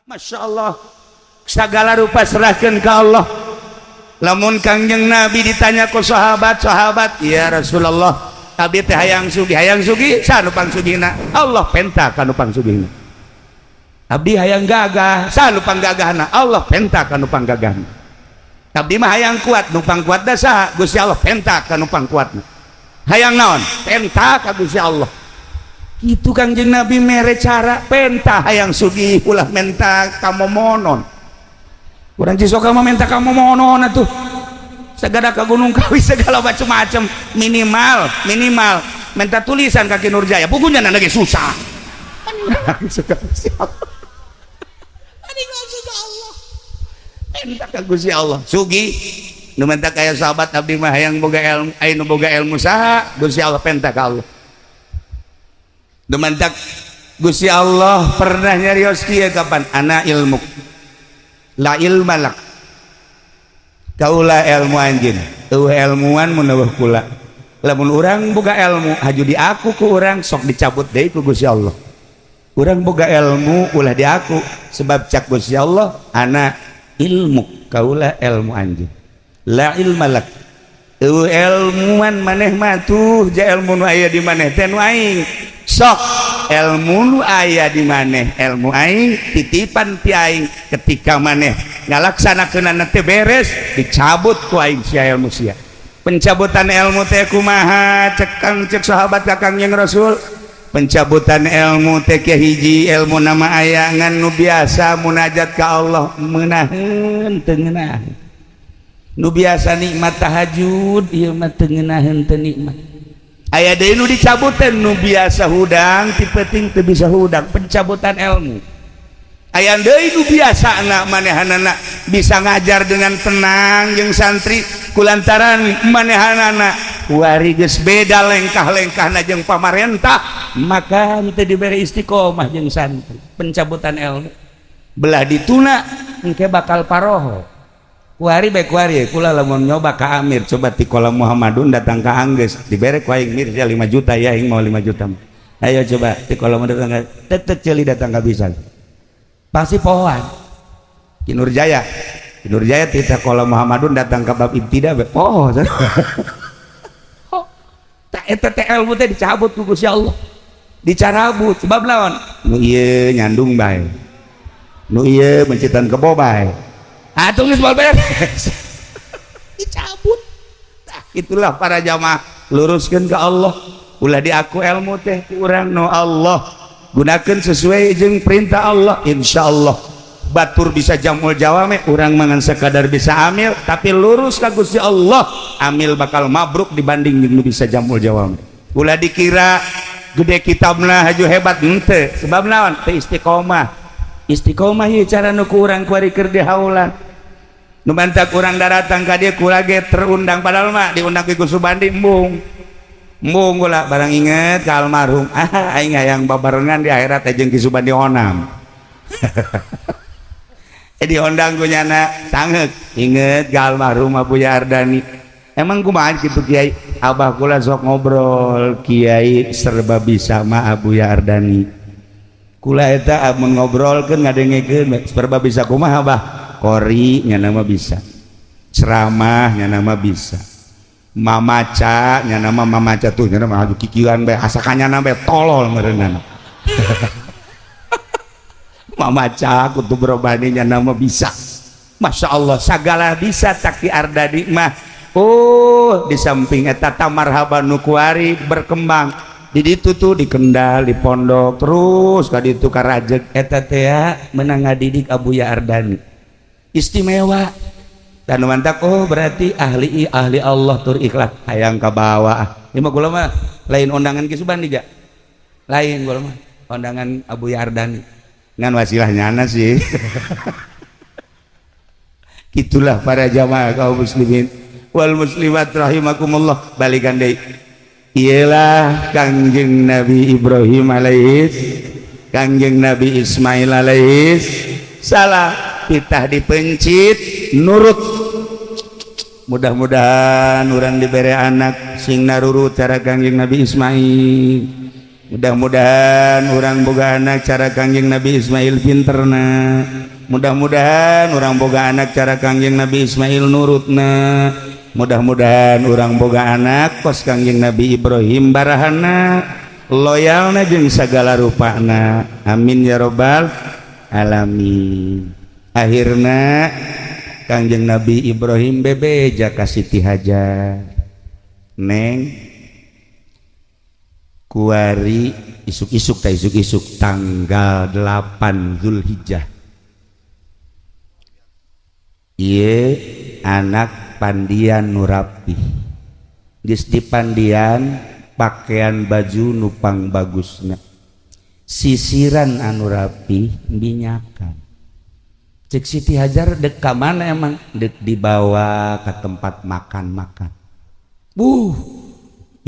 Masya Allah segala rupa serahkan ke Allah. Lamun Kangjeng Nabi ditanya ke sahabat ya Rasulullah abdi teh hayang sugi sanu pangsugihna Allah penta kanu pangsugihna. Abdi hayang gagah sanu panggagahna Allah penta kanu panggagahna. Abdi mah hayang kuat numpang kuat da saha Gusti Allah penta kanu pangkuatna. Hayang naon penta ka Gusti Allah. Itu Kangjeng Nabi mere cara penta hayang sugih ulah menta kamomonon. Urang Cisoka mah minta kamu monon atuh segala ke Gunung Kawi segala macam-macam minimal minta tulisan kaki Nurjaya bukunya lagi susah. Minta ke Gusti Allah sugi nu minta kaya sahabat abdi mah hayang boga ilmu anu boga ilmu saha Gusti Allah penta ka Allah. Nu minta Gusti Allah pernah nyarios kieu kapan ana ilmu la ilmalak kaulah ilmu anjin tuh ilmuwan menawah kula lamun urang boga ilmu haju di aku ku urang sok dicabut deui ku Gusti Allah. Urang boga ilmu ulah di aku sebab cak Gusti Allah ana ilmu kaulah ilmu anjin la ilmalak tuh ilmuwan maneh mah tuh ja ilmu nu aya di maneh teh nu aing sok ilmu nu aya di maneh ilmu aing titipan ti aing ketika maneh ngalaksanakeunana teh beres dicabut ku aing sia ilmu sia. Pencabutan ilmu teh kumaha cek sahabat kakang yang Rasul pencabutan ilmu teh ke hiji ilmu nama aya ngan nu biasa munajat ka Allah meunaheun teu ngeunaheun nu biasa nikmat tahajud ieu mah teu ngeunaheun teu nikmat. Aya deui nu dicabutan nu biasa hudang ti penting teu bisa hudang pencabutan ilmu. Aya deui nu biasana manehanana bisa ngajar dengan tenang jeung santri kulantaran manehanana kuari geus beda lengkah-lengkahna jeung pamarentah maka teu diberi istiqomah jeung santri pencabutan ilmu. Belah dituna engke bakal paroho. Kuari bae kuari kula lamun nyoba ka Amir coba ti kolam Muhammadun datang ka Anggeus dibere ku aing Mir 5 juta ya aing mau 5 juta. Ayo coba ti kolam datang ka tetet ceuli datang ka bisa. Pasti pohoan. Ki Nurjaya ti kolam Muhammadun datang ka bab ibtida bae poho. Tak eta teh ilmu teh dicabut ku Gusti Allah. Dicarabut sebab naon? Nu ieu nyandung bae. Nu ieu mencitan kebo bae. Atuh geus beres dicabut. Nah, itulah para jamaah luruskeun ka Allah ulah di aku ilmu teh ti urang nu Allah gunakeun sesuai jeung perintah Allah insyaallah batur bisa jamul jawame urang mangan sekadar bisa amil tapi lurus ka Gusti Allah amil bakal mabruk dibanding nu bisa jamul jawame. Ulah dikira gede kitabna haju hebat henteu sebab naon teu istiqomah ieu cara nu ku urang kuari keur dihaulan. Nu bantak urang datang ka dieu kula ge terundang padahal mah diundang ke Gus Subandi embung kula barang inget ka almarhum aing hayang babarengan di akhirat jeung Ki Subandi onam. Diundang ku nyana sangeuk inget ka almarhum Abuya Ardani. Emang kumaha kitu Kiai? Abah kula sok ngobrol Kiai serba bisa mah Abuya Ardani. Kula eta amun ngobrolkeun ngadengekeun serba bisa kumaha Abah? Kori nya nama bisa ceramah nya nama bisa mamaca nya nama mamaca tuh nya nama adu kikiran bae asakannya nama tolol meureunana. Mamaca kudu berobani nya nama bisa. Masya Allah sagala bisa tak di Ardani mah di samping eta tamarhaban nu kuari berkembang di ditu tuh di Kendal di pondok terus ka ditu ka rajeg eta teh meunang ngadidik Abuya Ardani istimewa dan mantap. Berarti ahli Allah tur ikhlas hayang ka bawah. Ieu mah kula mah lain undangan Ki Subandi ja lain kula mah undangan Abuya Ardani ngan wasilahnya ana sih. Gitulah para jamaah kaum muslimin wal muslimat rahimakumullah. Balikan deui ialah Kangjeng Nabi Ibrahim alaihis Kangjeng Nabi Ismail alaihis salah kita dipencit nurut. Mudah-mudahan urang dibere anak sing narurut cara Kangjeng Nabi Ismail mudah-mudahan orang boga anak cara Kangjeng Nabi Ismail pinterna, mudah-mudahan orang boga anak cara Kangjeng Nabi Ismail nurutna, mudah-mudahan orang boga anak kos Kangjeng Nabi Ibrahim barahana loyalna jeung sagala rupana, amin ya robbal alamin. Akhirna Kangjeng Nabi Ibrahim bebeja ka Siti Hajar, neng kuari isuk-isuk tanggal 8 Zulhijjah ieu anak pandian nu rapih geus dipandian pakaian baju nupang bagusna sisiran anu rapih minyakan cek Siti Hajar dek ka mana emang dek dibawa ke tempat makan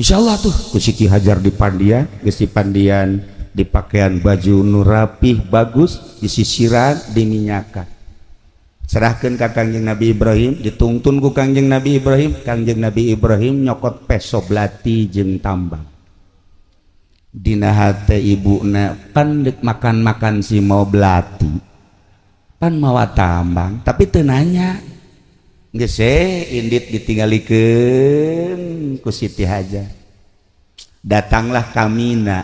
insyaallah tuh ku Siti Hajar dipandian geus dipandian di pakaian baju nu rapih bagus disisiran diminyakan serahkeun ka Kangjeng Nabi Ibrahim ditungtun ku Kangjeng Nabi Ibrahim. Kangjeng Nabi Ibrahim nyokot peso belati jeung tambang dina hate ibuna pan deuk makan si mau belati pan mawa tambang tapi teu nanya geus indit ditinggalikeun ku Siti Hajar. Datanglah Kamina.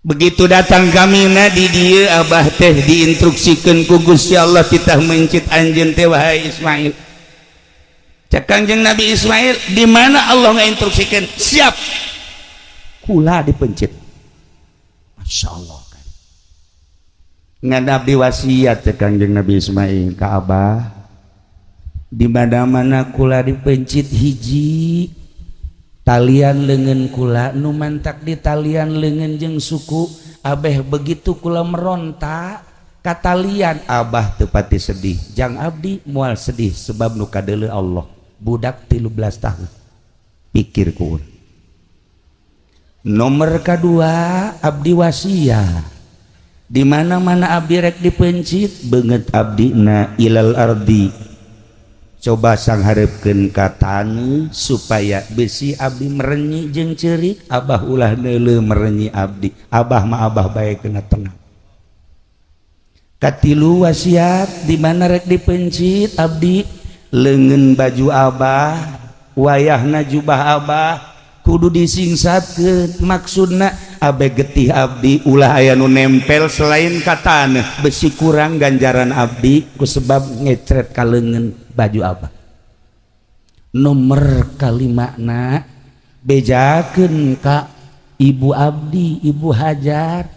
Begitu datang Kamina di dieu abah teh diinstruksikeun ku Gusti Allah titah mencit anjeun teh wahai Ismail. Cak Kangjeng Nabi Ismail, di mana Allah ngainstruksikeun? Siap. Kula dipencit. Masyaallah kan. Ngan abdi wasiat cak Kangjeng Nabi Ismail ka abah. Di mana-mana kula dipencit hiji talian leungeun kula nu mantak di talian leungeun jeung suku abeh begitu kula meronta ka talian abah teu pati sedih jang abdi moal sedih sebab nu kadeuleu Allah budak 13 tahun pikir ku nomor kadua abdi wasiat di mana-mana abdi rek dipencit beungeut abdina ilal ardi coba sangharepkeun ka taneuh supaya besi abdi merenyi jeung ceurik abah ulah neuleuh merenyi abdi abah mah abah bae kena tenang. Katilu wasiat di mana rek dipencit abdi leungeun baju abah wayahna jubah abah kudu disingsatkeun maksudna abe getih abdi ulah aya nu nempel selain ka taneuh besi kurang ganjaran abdi ku sebab ngecret ka leungeun baju abah. Nomor kalimana bejakeun ka ibu abdi ibu Hajar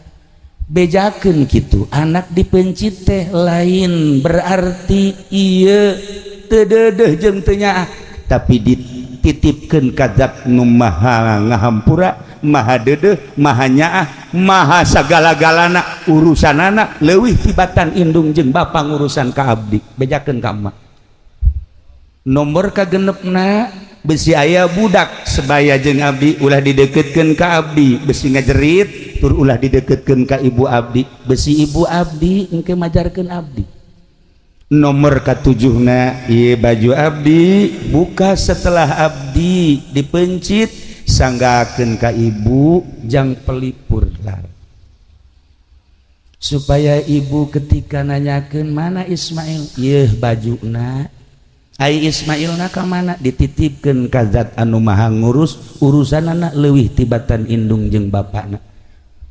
bejakeun kitu anak dipencit teh lain berarti ieu teu deudeuh jeung teu nyaah tapi dititipkeun ka zat nu maha ngahampura maha deudeuh maha nyaah maha sagala-galana urusanana leuwih tibatan indung jeung bapa ngurusan ka abdi bejakeun ka emak. Nomor kagenepna besi aya budak sebaya jeung abdi ulah dideketkeun ka abdi besi ngajerit tur ulah dideketkeun ka ibu abdi besi ibu abdi engke majarkeun abdi. Nomor katujuhna ieu baju abdi buka setelah abdi dipencit sanggakeun ka ibu jang pelipur lar supaya ibu ketika nanyakeun mana Ismail ieu bajuna ai Ismailna ka mana dititipkeun ka zat anu maha ngurus urusanana leuwih tibatan indung jeung bapana.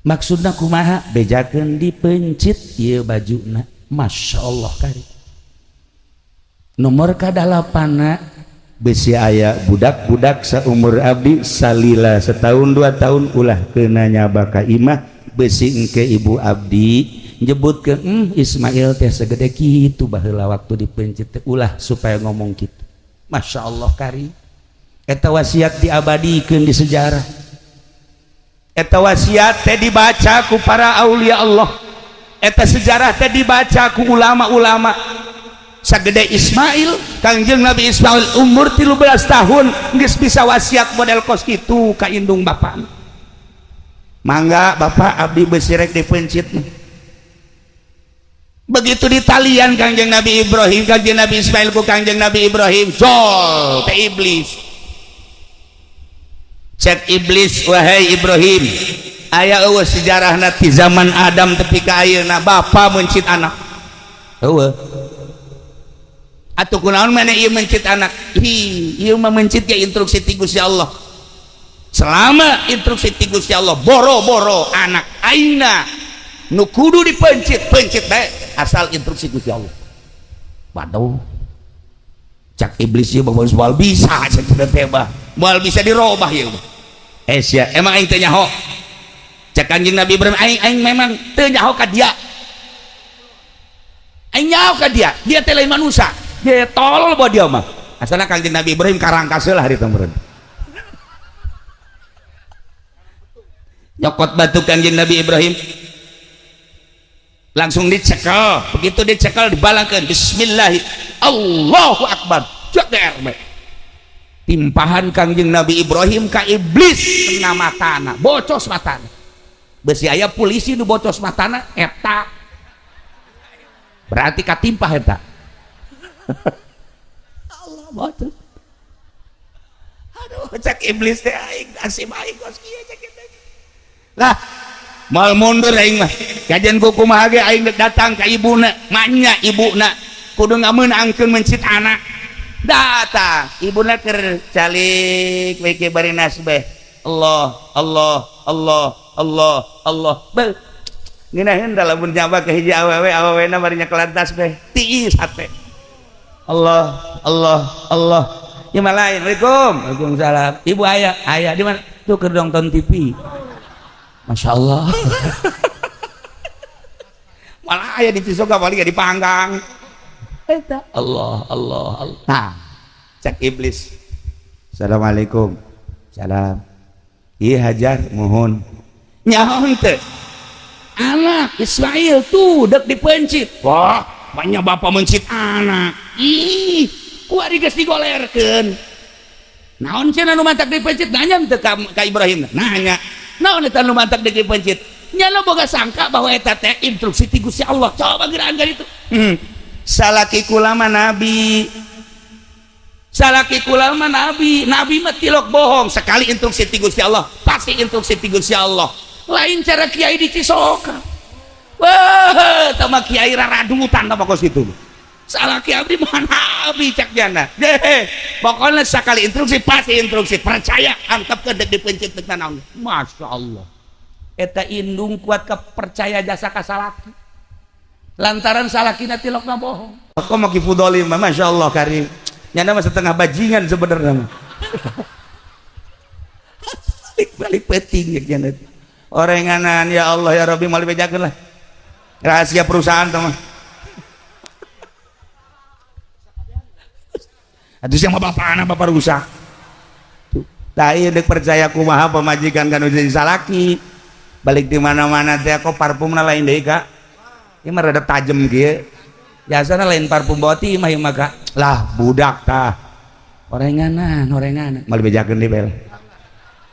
Maksudna kumaha bejakeun dipencit ieu bajuna masyaallah kari. Nomor kadalapana besi aya budak-budak saumur abdi salila setahun 2 tahun ulah keuna nyaba ka imah besi engke ibu abdi nyebutkeun Ismail teh segede kitu baheula waktu dipencit teh ulah supaya ngomong kitu. Masyaallah kari. Eta wasiat diabadikeun di sejarah. Eta wasiat teh dibaca ku para aulia Allah. Eta sejarah teh dibaca ku ulama-ulama. Sagede Ismail, Kangjeng Nabi Ismail umur 13 tahun geus bisa wasiat model kos kitu ka indung bapana. Mangga bapak abdi besi rek dipencit. Begitu di talian Kangjeng Nabi Ibrahim Kangjeng Nabi Ismail ku Kangjeng Nabi Ibrahim jol teh iblis cek iblis wahai Ibrahim aya eueuh sejarahna ti zaman Adam tepi ka ayeuna bapa mencit anak eueuh atuh kunaon mana ieu mencit anak ieu mah mencit ge instruksi ti Gusti Allah selama instruksi ti Gusti Allah boro-boro anak aina nu kudu dipencit pencit bae asal instruksi Gusti Allah waduh cak iblis ieu bae moal bisa cak teh bah moal bisa dirobah ieu sia emang aing teh nyaho cak Kanjeng Nabi Ibrahim aing memang teu nyaho ka dia aing nyaho ka dia teh lain manusia dia tolol bawa dia mah asalna Kanjeng Nabi Ibrahim karangkas lah hari temeureun nyokot batu Kanjeng Nabi Ibrahim langsung dicekel begitu dicekel dibalangkeun bismillah Allahu akbar ceker timpahan Kanjeng Nabi Ibrahim ka iblis kena matana bocos matana besi aya polisi nu bocos matana eta berarti katimpah eta Allah bocos aduh cek iblis teh aing nasib aing kos kieu cek lah mal mundur aing mah kajian kumaha ge aing datang ka ibuna manya ibuna kudu ngameunangkeun mencit anak datang ibuna keur calik we ke bari nasbeh Allah Allah Allah Allah Allah beuh ngeunaheun da lamun nyaba ka hiji awewe-awewena bari nyekelan tasbih tiis hate Allah Allah Allah ya malain Waalaikumsalam ibu aya di mana tuh keur nonton TV Masya Allah malah aya di Cisoga paling di Panggang eta Allah Allah Allah nah cek iblis Assalamualaikum salam ieu hajar mohon nyaho teh anak Ismail tuh dek dipencit wah banyak bapak mencit anak ih kuari geus digolerkeun naon cenah nu mantak dipencit nanya teh ka Ibrahim nanya naon eta nu mantak dipencit nya lo boga sangka bahwa eta teh instruksi ti Gusti Allah coba geraan itu salaki kulama nabi salaki kulama nabi mah tilok bohong sekali instruksi ti Gusti Allah pasti instruksi ti Gusti Allah lain cara kiai di Cisoka wah tama kiai raradutan apa kos itu salaki abdi mah nabi cak jana deh pokoknya sekali instruksi pasti instruksi percaya antep kedek dipencit teu naon Masya Allah eta indung kuat kepercaya jasa ka salaki lantaran salakina tilokna bohong kok maki fudolim Masya Allah karim nyana mah setengah bajingan sebenarnya balik peting ya nyana orenganan ya Allah ya Rabbi mal bejakeun lah rahasia perusahaan teman aduh siapa bapak rusak tak iya dek percaya kumaha pemajikan kanu jadi salaki balik di mana-mana teh kok parfumna lain deui Kak ieu mah rada tajem kieu biasana lain parfum boti mah ieu mah Kak lah budak tah orenganan mal bejakeun di bel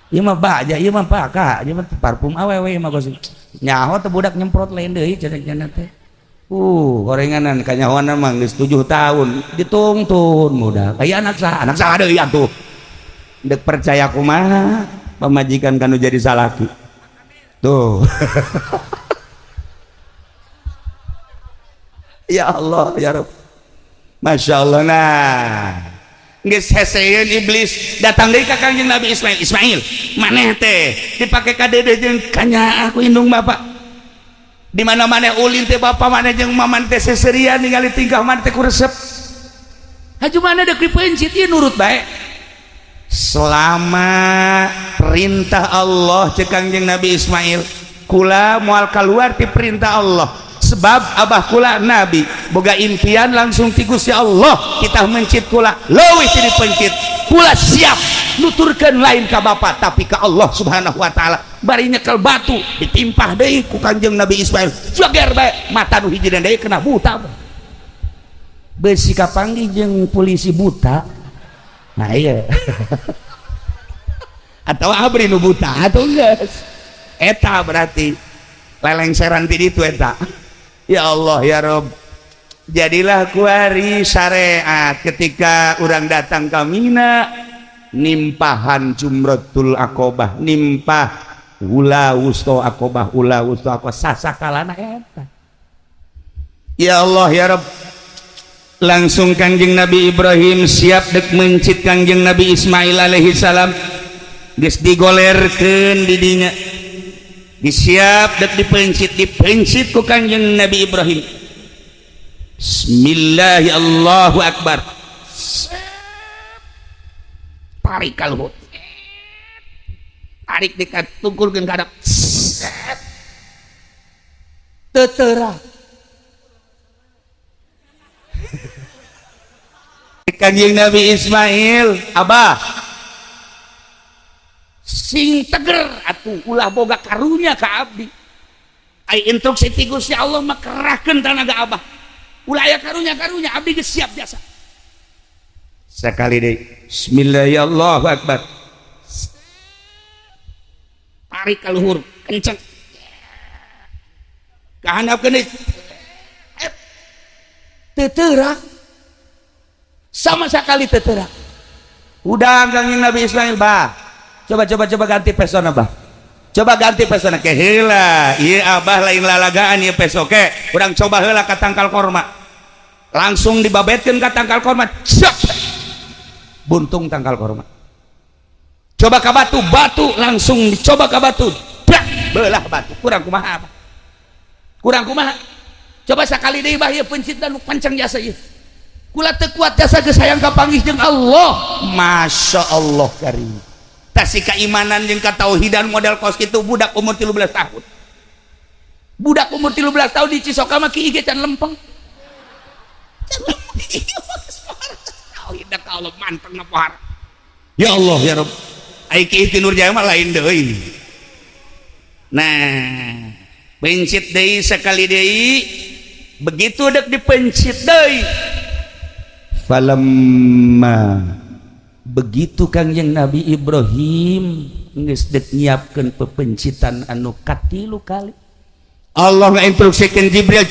ieu mah baja ieu mah Kak ieu mah parfum awewe mah kos nyaho teh budak nyemprot lain deui cenah teh gorenganan kanyahoan mah geus 7 tahun ditungtun muda kayak anak saha deui atuh dek percaya kumaha pemajikan kanu jadi salaki tuh ya Allah ya Rabb Masya Allah nah geus heseun iblis datang deui ka Kanjeng Nabi Ismail maneh teh dipake ka dedeh jeung kanya aku indung bapak di mana-mana ulin teh bapak mana jeung maman teh seserian ningali tingkah man teh kuresep haju mana dek dipencit ieu nurut bae selama perintah Allah cek Kanjeng Nabi Ismail kula moal keluar ti perintah Allah sebab abah kula nabi boga impian langsung ti Gusti Allah kita mencit kula leuwih ti dipencit kula siap nuturkeun lain ka bapak tapi ka Allah Subhanahu wa taala bari nyekel batu ditimpah deui ku Kanjeng Nabi Ismail joger bae mata nu hiji deui kena buta besi kapanggih jeung polisi buta nah iya atau abri nu buta atau geus eta berarti lelengseran ti ditu eta ya Allah ya Rabb jadilah kuari syariat ketika orang datang ke Mina nimpahan jumratul aqobah, nimpah ula wusto aqobah, ula wusto aqobah sasakalana eta. Ya Allah ya Rabb, langsung Kangjeng Nabi Ibrahim siap dek mencit Kangjeng Nabi Ismail alaihi salam, geus digolerkeun di dinya, disiap dek dipencit ku Kangjeng Nabi Ibrahim. Bismillah, Allahu Akbar. Tarik ka luhur, tarik dekat tungkulkeun ka hadap, teuteurak Kanjeng Nabi Ismail, Abah sing teger atuh ulah boga karunya ka abdi. Ai instruksi ti Gusti Allah mah kerahkeun tanaga Abah. Ulah aya karunya abdi geus siap biasa. Sekali deui. Bismillahirrahmanirrahim, Allahu Akbar. Tarik ka luhur kenceng. Kahandapkeun deui. Teuteurak. Sama sekali teuteurak. Udah Kanjeng Nabi Ismail, bah. Coba ganti pesona, bah. Coba ganti pesona ke heula. Ieu Abah lain lalagaan ieu peso ke. Urang coba heula ka tangkal korma. Langsung dibabetkeun ka tangkal korma. Cek. Buntung tangkal korma. Coba ka batu langsung dicoba ka batu. Brak, belah batu. Kurang kumaha, Abah? Kurang kumaha? Coba sakali deui bah ieu pencit dan pancang jasa ieu. Kula teu kuat jasa geus hayang kapanggih jeung Allah. Masya Allah karim. Tasih keimanan jeung katauhidan model kos kitu budak umur 13 tahun. Budak umur 13 tahun di Cisoka mah kieu ge can lempeng. Tauhid ka Allah manteng na pohar. Ya Allah ya Rabb. Ai kieu ti Nurjaya mah lain deui. Nah, pencit deui sekali deui. Begitu dek dipencit deui. Falamma begitu Kangjeng Nabi Ibrahim geus dek nyiapkeun pepencitan anu katilu kali, Allah ngainstruksikeun Jibril,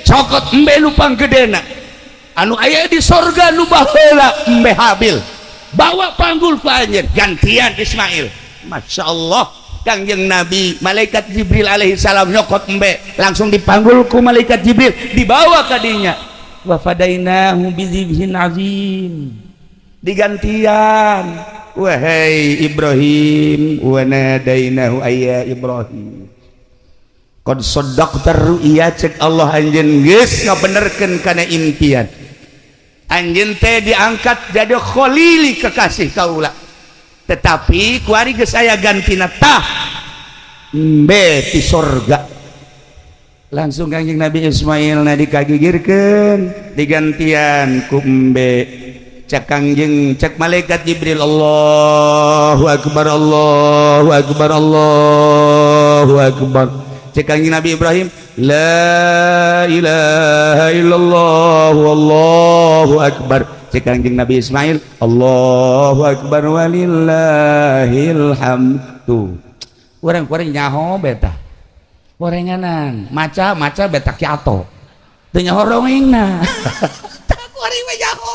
cokot embe nu panggedena anu aya di sorga nu baheula embe Habil, bawa panggul ka anjeun gantian Ismail. Masya Allah, Kangjeng Nabi malaikat Jibril alaihi salam nyokot embe langsung dipanggul ku malaikat Jibril dibawa ka dinya. Wa fadainahu bizibhin azim, digantian wahai Ibrahim, wa nadainahu ayya Ibrahim qad saddaqta ru'ya, cek Allah anjeun geus ngabenerkeun kana impian anjeun teh diangkat jadi khalili kekasih kaula, tetapi kuari geus aya gantina tah embe ti sorga. Langsung Kanjeng Nabi Ismail na dikagigirkeun digantian ku embe. Cek Kanjeng, cek malaikat Jibril, Allahu Akbar, Allahu Akbar, Allahu Akbar. Cek Kanjeng Nabi Ibrahim, la ilaha illallah wallahu akbar. Cek Kanjeng Nabi Ismail, Allahu Akbar walillahil hamdu. Urang-urang nyaho beta gorenganan maca beta kiato teu nyaho rongengna. Tak kuring we nyaho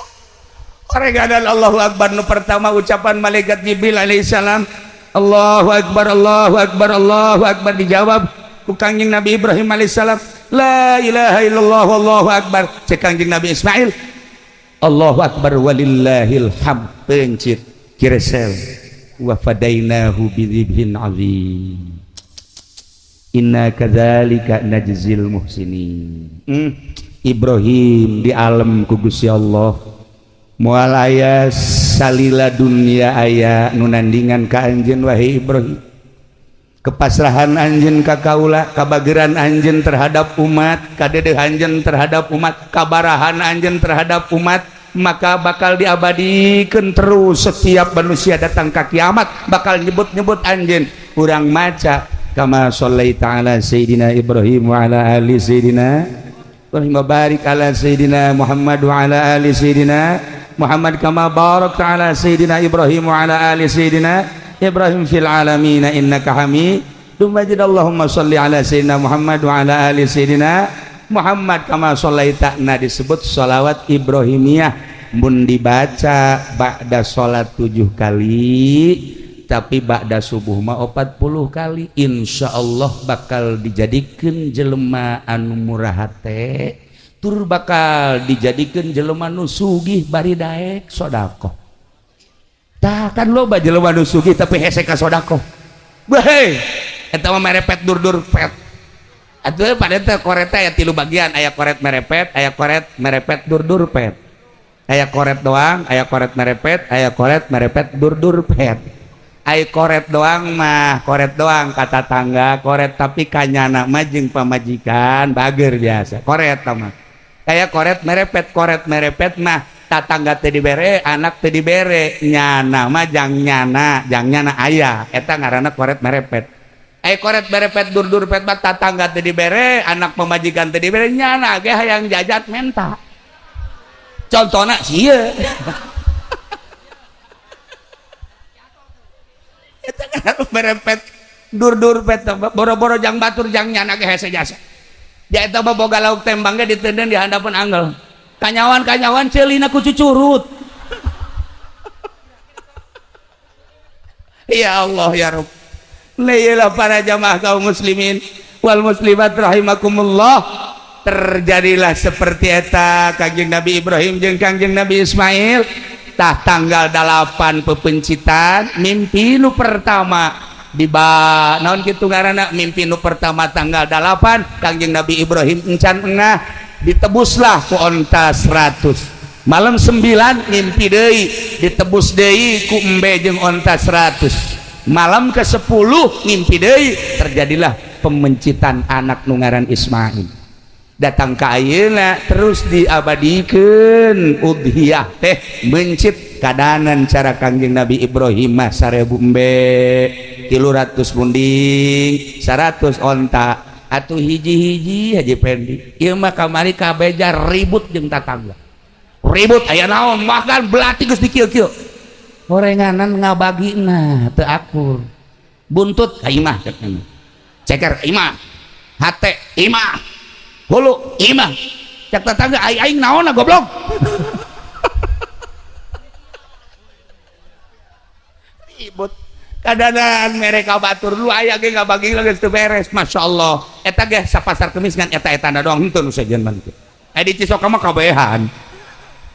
gorenganan. Allahu Akbar nu pertama ucapan malaikat Jibril alaihi salam, Allahu Akbar, Allahu Akbar, Allahu Akbar, dijawab ku Kanjeng Nabi Ibrahim alaihi salam, la ilaha illallah wallahu akbar. Cek Kanjeng Nabi Ismail, Allahu Akbar walillahil hamd, pencit kiresel wa fadainahu bidzibhin azim. Inna kadzalika najzil muhsinin. Ibrahim di alam ku Gusti Allah moal aya salila dunia aya nu nandingan ka anjeun wahai Ibrahim. Kepasrahan anjeun ka kaula, kabageran anjeun terhadap umat, kadedeh anjeun terhadap umat, kabarahan anjeun terhadap umat, maka bakal diabadikeun terus setiap manusia datang ka kiamat bakal nyebut-nyebut anjeun. Urang maca kama shallaita ala sayyidina Ibrahim wa ala ali sayyidina Ibrahim wa barik ala sayyidina Muhammad wa ala ali sayyidina Muhammad kama barakta ala sayyidina Ibrahim wa ala ali sayyidina Ibrahim fil alamin innaka Hamidum Majid. Allahumma shalli ala sayyidina Muhammad wa ala ali sayyidina Muhammad kama shallaita. Nah disebut sholawat Ibrahimiyah. mun dibaca ba'da salat 7 kali tapi ba'da subuh mah 40 kali insyaallah bakal dijadikeun jelema anu murah hate tur bakal dijadikeun jelema nu sugih bari daek sedekah. Tah kan loba jelema nu sugih tapi hese ka sedekah. Bae eta mah merepet dur-dur pet. Atuh pada teh koret aya 3 bagian, aya koret merepet dur-dur pet. Aya koret doang, aya koret merepet dur-dur pet. Aya koret doang mah, koret doang kata tangga, koret tapi kanyana mah jeung pamajikan bager biasa. Koret mah. Aya koret merepet mah tatangga teu dibere, anak teu dibere, nyana mah jang nyana aya. Eta ngaranna koret merepet. Koret merepet dur-dur pet mah tatangga teu dibere, anak pamajikan teu dibere, nyana ge hayang jajat menta. Contona sieun. Eta kan merepet dur-dur pet boro-boro jang batur jang nyana ge hese jasa. Ja eta mah boga lauk tembang ge diteundeun di handapeun anggel. Kanyawan ceulina ku cucurut. Ya Allah ya Rabb. Layla para jamaah kaum muslimin wal muslimat rahimakumullah, terjadilah seperti eta Kangjeng Nabi Ibrahim jeung Kangjeng Nabi Ismail tah tanggal 8 pepencitan mimpi nu pertama naon kitu ngaranna mimpi nu pertama tanggal 8 Kangjeng Nabi Ibrahim encan engah ditebuslah ku onta 100 malam 9 mimpi deui ditebus deui ku embe jeung onta 100 malam ke-10 mimpi deui terjadilah pemencitan anak nu ngaran Ismail datang ka ayeuna terus diabadikeun udhiyah teh mencit kadanan cara Kangjeng Nabi Ibrahim mah 1000 embe 300 munding 100 onta atuh hiji-hiji Haji Pendi ieu mah kamari kabeja ribut jeung tatangga ribut aya naon makan belati geus dikieu-kieu gorenganan ngabagina teu akur buntut ka imah ceker imah hate imah hulu imah cek tetangga aing naon goblok ribut kadanan mereka batur lu aya ge ngabagi geus teu beres masyaallah eta ge sapasar kemis ngan eta-etana doang henteu nu sejen mah di Cisoka mah kabehan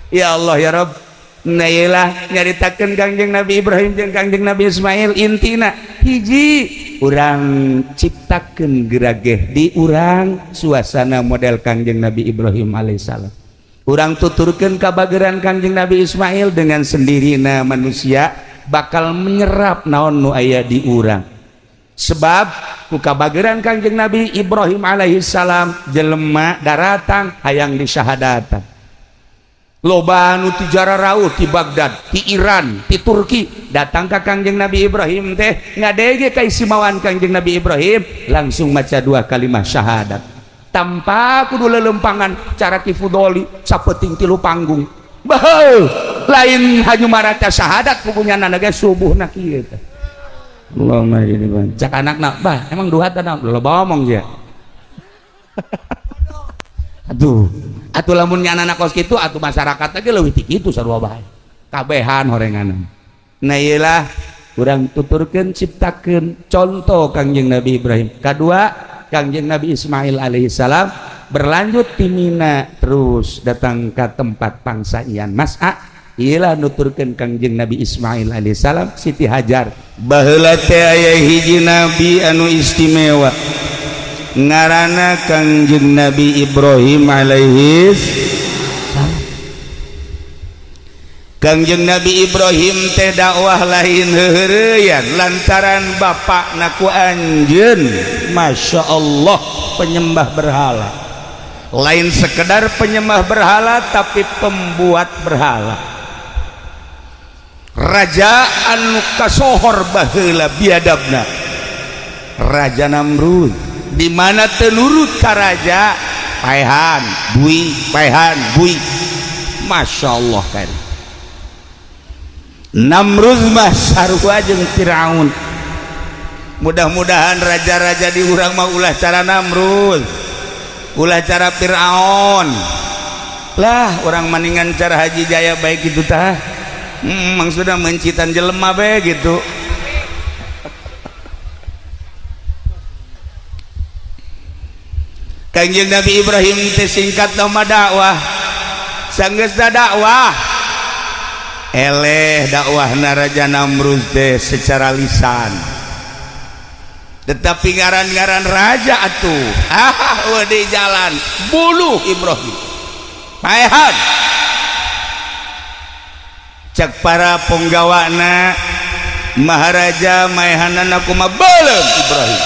ya Allah ya Rabb. Nailah nyaritakeun Kangjeng Nabi Ibrahim jeung Kangjeng Nabi Ismail intina hiji urang ciptakeun gerageh di urang suasana model Kangjeng Nabi Ibrahim alaihissalam urang tuturkeun kabageran Kangjeng Nabi Ismail dengan sendirina manusia bakal menyerap naon nu aya di urang sebab ku kabageran Kangjeng Nabi Ibrahim alaihissalam jelema daratang hayang disyahadatan loba anu ti jararaut ti Baghdad ti Iran ti Turki datang ka Kangjeng Nabi Ibrahim teh ngadege kaisimawan Kangjeng Nabi Ibrahim langsung maca 2 kalimat syahadat tanpa kudu lelempangan cara kifudoli sapeting 3 panggung baheul lain hanya maraca syahadat pugunyana ge subuhna kieu teh Allahumma ini bang cak anakna bah emang duhat ada loba omong je atuh lamun nyana kos kitu atuh masyarakat ge leuwih ti kitu sarua bae kabehan horenganan nah ieulah urang tuturkeun ciptakeun contoh Kangjeng Nabi Ibrahim kadua Kangjeng Nabi Ismail alaihissalam berlanjut ti Mina terus datang ke tempat pangsaian Mas'a ieulah nuturkeun Kangjeng Nabi Ismail alaihissalam Siti Hajar baheula teh aya hiji nabi anu istimewa ngaranna Kangjeng Nabi Ibrahim alaihis Kangjeng Nabi Ibrahim teh dakwah lain heureuyan lantaran bapakna ku anjeun Masya Allah penyembah berhala lain sekedar penyembah berhala tapi pembuat berhala raja anu kasohor baheula biadabna Raja Namrud di mana tenurut ka raja paehan bui Masya Allah kan Namrud mah sarua jeung Firaun mudah-mudahan raja-raja di urang mah ulah cara Namrud ulah cara Firaun lah orang maningan cara Haji Jaya baik gitu tah maksudnya mencitan jelema bae gitu. Kangjeng Nabi Ibrahim teh singkat nama dakwah sanggeus dakwah eleh dakwahna Raja Namrud teh secara lisan tetapi ngaran-ngaran raja atuh di jalan buluh Ibrahim paehan cek para penggawana Maharaja maehanana kumaha beuleum Ibrahim.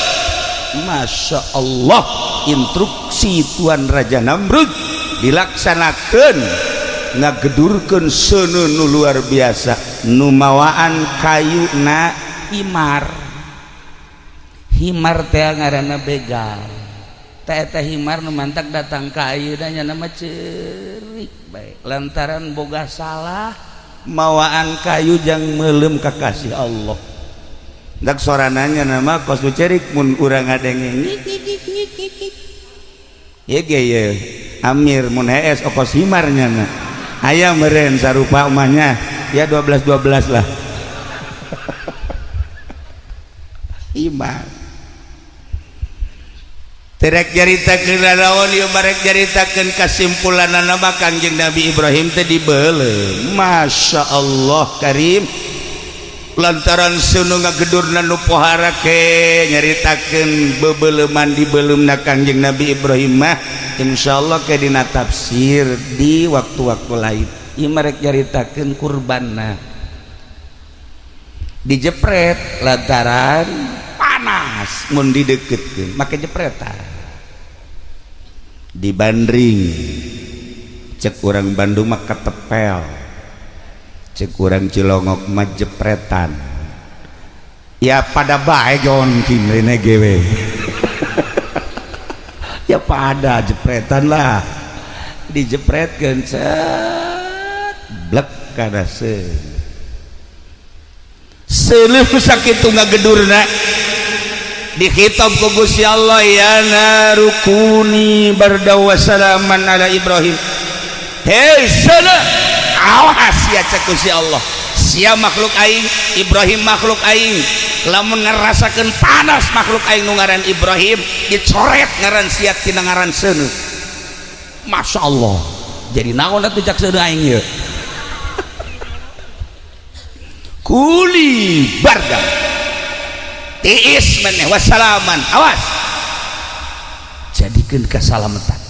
Masya Allah, instruksi Tuan Raja Namrud dilaksanakan ngagedurkeun seuneu nu luar biasa nu mawaan kayuna himar. Himar teh ngaranna begal. Teh eta himar nu mantak datang ka ayeuna nya nama ceurik bae. Lantaran boga salah mawaan kayu jang meulem kakasih Allah. Dak sorananya nama kos nu cerik mun urang ngadenge ye ge ye Amir mun hees okos himarnya na aya meureun sarupa umahnya ya 12 lah himar terek jaritakeun raraon ieu barek jaritakeun kasimpulanna mah Kangjeng Nabi Ibrahim teh dibeuleum. Masya Allah karim lantaran seuneu ngagedurna nu pohara ke nyaritakeun bebeuleuman di beuleumeuna Kangjeng Nabi Ibrahim mah insyaallah ke dina tafsir di waktu-waktu lain. Ieu marek nyaritakeun kurbanna dijepret lantaran panas mun dideukeutkeun make jepretan dibandring cek urang Bandung mah ketepel cek urang Cilongok mah jepretan ya pada bae jonkin rene gewe ya pada jepretan lah dijepretkeun cet blek kana seuleuh sakitu ngagedurna dikhitab ku Gusti Allah ya narukuni barda wa salaman ala Ibrahim. Hei sana awas ya cek Gusti Allah sia makhluk aing Ibrahim makhluk aing lamun ngerasakeun panas makhluk aing nu ngaran Ibrahim dicoret ngaran sia tina ngaran seuneu. Masya Allah jadi naon atuh cak seuneu aing ieu kuli barda tiis maneh wassalaman awas jadikeun kasalamatan.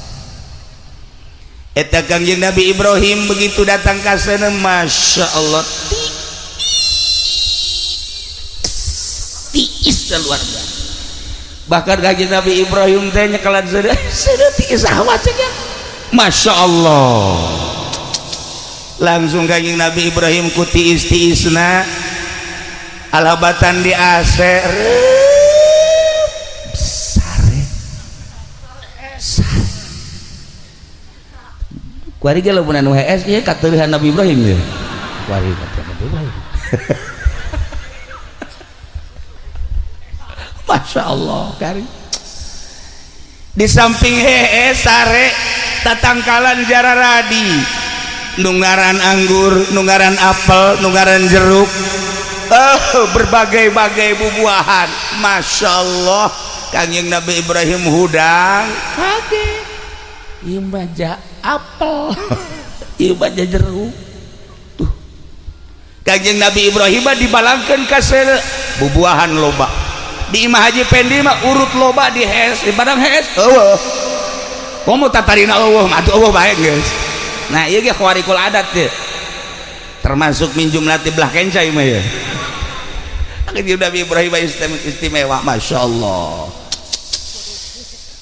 Eta Kangjeng Nabi Ibrahim begitu datang ka sana Masya Allah tiis dan luar biasa. Bahkan Kangjeng Nabi Ibrahim teh nyekelan sana tiis awat cenah Masya Allah langsung Kangjeng Nabi Ibrahim ku tiis-tiisna alhabatan di AC kuari ge lamun anu HS ieu kateulihan Nabi Ibrahim ye kuari kata Nabi Ibrahim Masya Allah kari di samping HS sare tatangkalan jararadi nungaran anggur nungaran apel nungaran jeruk berbagai-bagai bubuahan. Masya Allah Kangjeng Nabi Ibrahim hudang kaget ieu baja apel ieu baja jeruk tuh Kangjeng Nabi Ibrahim dibalangkeun ka seuneu bubuahan loba di Imah Haji Pendi mah urut loba di hes di padang hes eueuh komo tatarina eueuh mah atuh eueuh bae geus. Nah ieu ge khawarikul adat teh termasuk min jumlati belah kencai mah ya Kangjeng Nabi Ibrahim istimewa Masya Allah.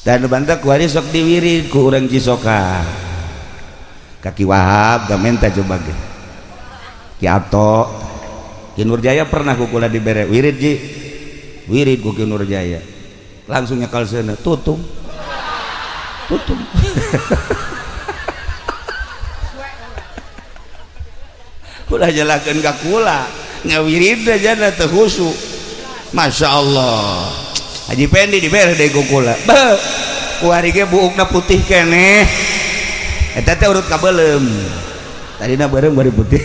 Dan bantak kuari sok diwirid ku urang Cisoka kaki Wahab gamenta coba ge Ki Ato Ki Nurjaya pernah ku kula dibere wirid ji wirid ku Ki Nurjaya langsung nyekal seuneu tutung ulah jalakeun ka kula ngawirid aja teh khusyuk. Masya Allah Haji Pendi dibere deui ku kula beuh kuari ge buukna putih keneh eta teh urut ka beulem tadina bareng bari putih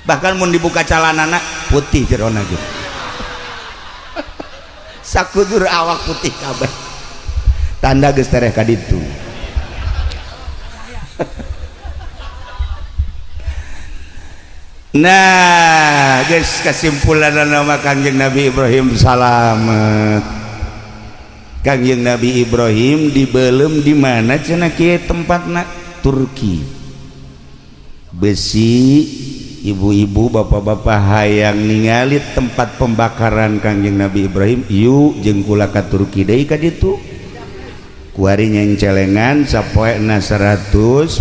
bahkan mun dibuka calanana putih jerona gitu sakudur awak putih kabeh tanda geus tereh ka ditu nah guys kesimpulan nama Kangjeng Nabi Ibrahim salamet. Kangjeng Nabi Ibrahim dibelem di mana cenah kieu tempatna Turki besi ibu-ibu bapak-bapak hayang ningali tempat pembakaran Kangjeng Nabi Ibrahim yuk jeung kula ka Turki deui ka ditu kuari nyencelengan sapoena 100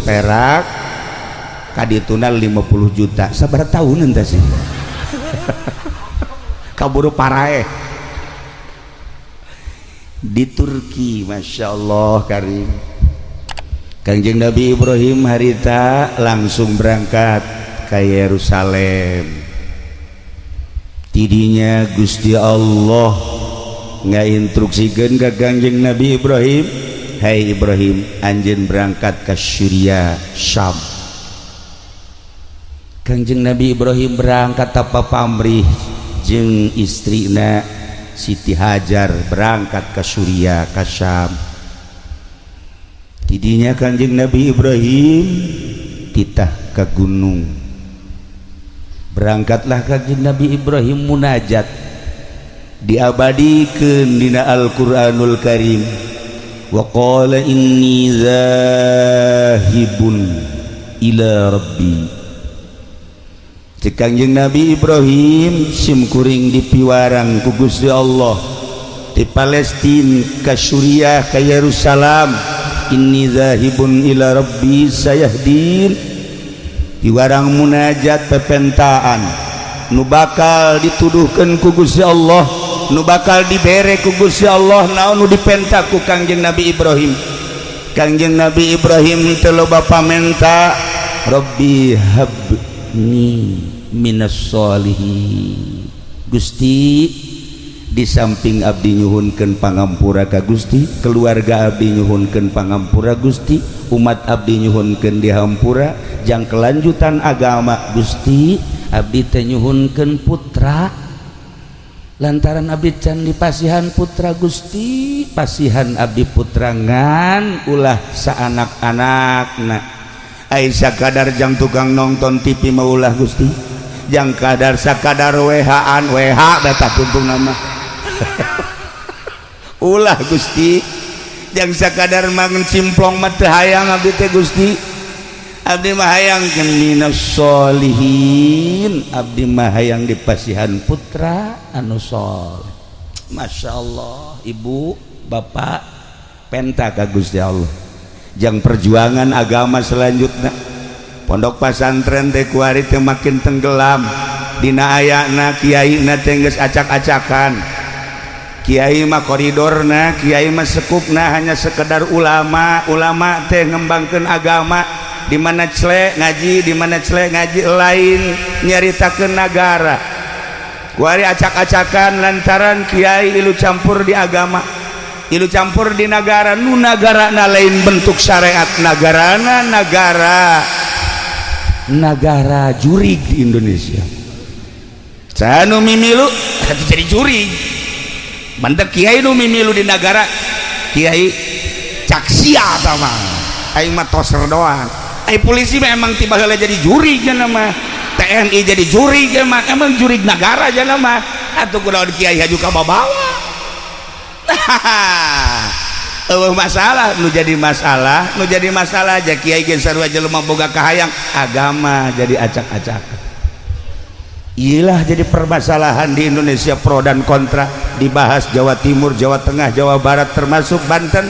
perak kadituna 50 juta sabar tahun enta sih kaburu parae di Turki Masya Allah karim Kangjeng Nabi Ibrahim harita langsung berangkat ke Yerusalem tidinya Gusti Allah ngainstruksikeun ka Kangjeng Nabi Ibrahim hai Ibrahim anjeun berangkat ke Syria Syam Kangjeng Nabi Ibrahim berangkat apa pamrih jeung istrina Siti Hajar berangkat ke Syria ke Syam tidinya Kangjeng Nabi Ibrahim titah ke gunung berangkatlah Kangjeng Nabi Ibrahim munajat diabadikeun dina Al-Qur'anul Karim wa qala inni zahibun ila rabbi cek Kangjeng Nabi Ibrahim simkuring dipiwarang ku Gusti Allah di Palestina ke Suriah ke Yerusalem inni zahibun ila rabbi sayahdin piwarang munajat pepentaan nu bakal dituduhkeun ku Gusti Allah nu bakal dibere ku Gusti Allah naon nu dipenta ku Kangjeng Nabi Ibrahim Kangjeng Nabi Ibrahim teu loba pamenta rabbi habni minas solihin Gusti di samping abdi nyuhunkeun pangampura ka Gusti keluarga abdi nyuhunkeun pangampura Gusti umat abdi nyuhunkeun dihampura jang kelanjutan agama Gusti abdi teh nyuhunkeun putra lantaran abdi can dipasihan putra Gusti pasihan abdi putra ngan ulah saanak-anakna ai sakadar jang tukang nonton TV maulah Gusti jang kadar sakadar WH-an WH beta tuntung nama ulah Gusti jang sakadar mangun cimplong mah teu hayang abdi teh Gusti abdi mah hayang minas solihin abdi mah hayang dipasihan putra anu saleh Masya Allah ibu bapak penta ka Gusti Allah jang perjuangan agama selanjutnya pondok pesantren teh kuari teh makin tenggelam dina ayana kiai na teh geus acak-acakan kiai mah koridorna kiai mah sekupna hanya sekedar ulama teh ngembangkeun agama di mana celek ngaji lain nyaritakeun nagara kuari acak-acakan lantaran kiai ilu campur di agama ilu campur di negara nu nagarana lain bentuk syariat nagarana negara jurig di Indonesia sanu mimilu atuh jadi jurig mantek kiai nu mimilu di negara kiai caksia sama aing mah toser doang ai polisi mah emang tiba heula jadi jurig cenah mah TNI jadi jurig emang jurig negara cenah mah atuh kunaon kiai haju ka babawa masalah nu jadi masalah aja kiai ge sarua jelema boga kahayang agama jadi acak-acak iyalah jadi permasalahan di Indonesia pro dan kontra dibahas Jawa Timur Jawa Tengah Jawa Barat termasuk Banten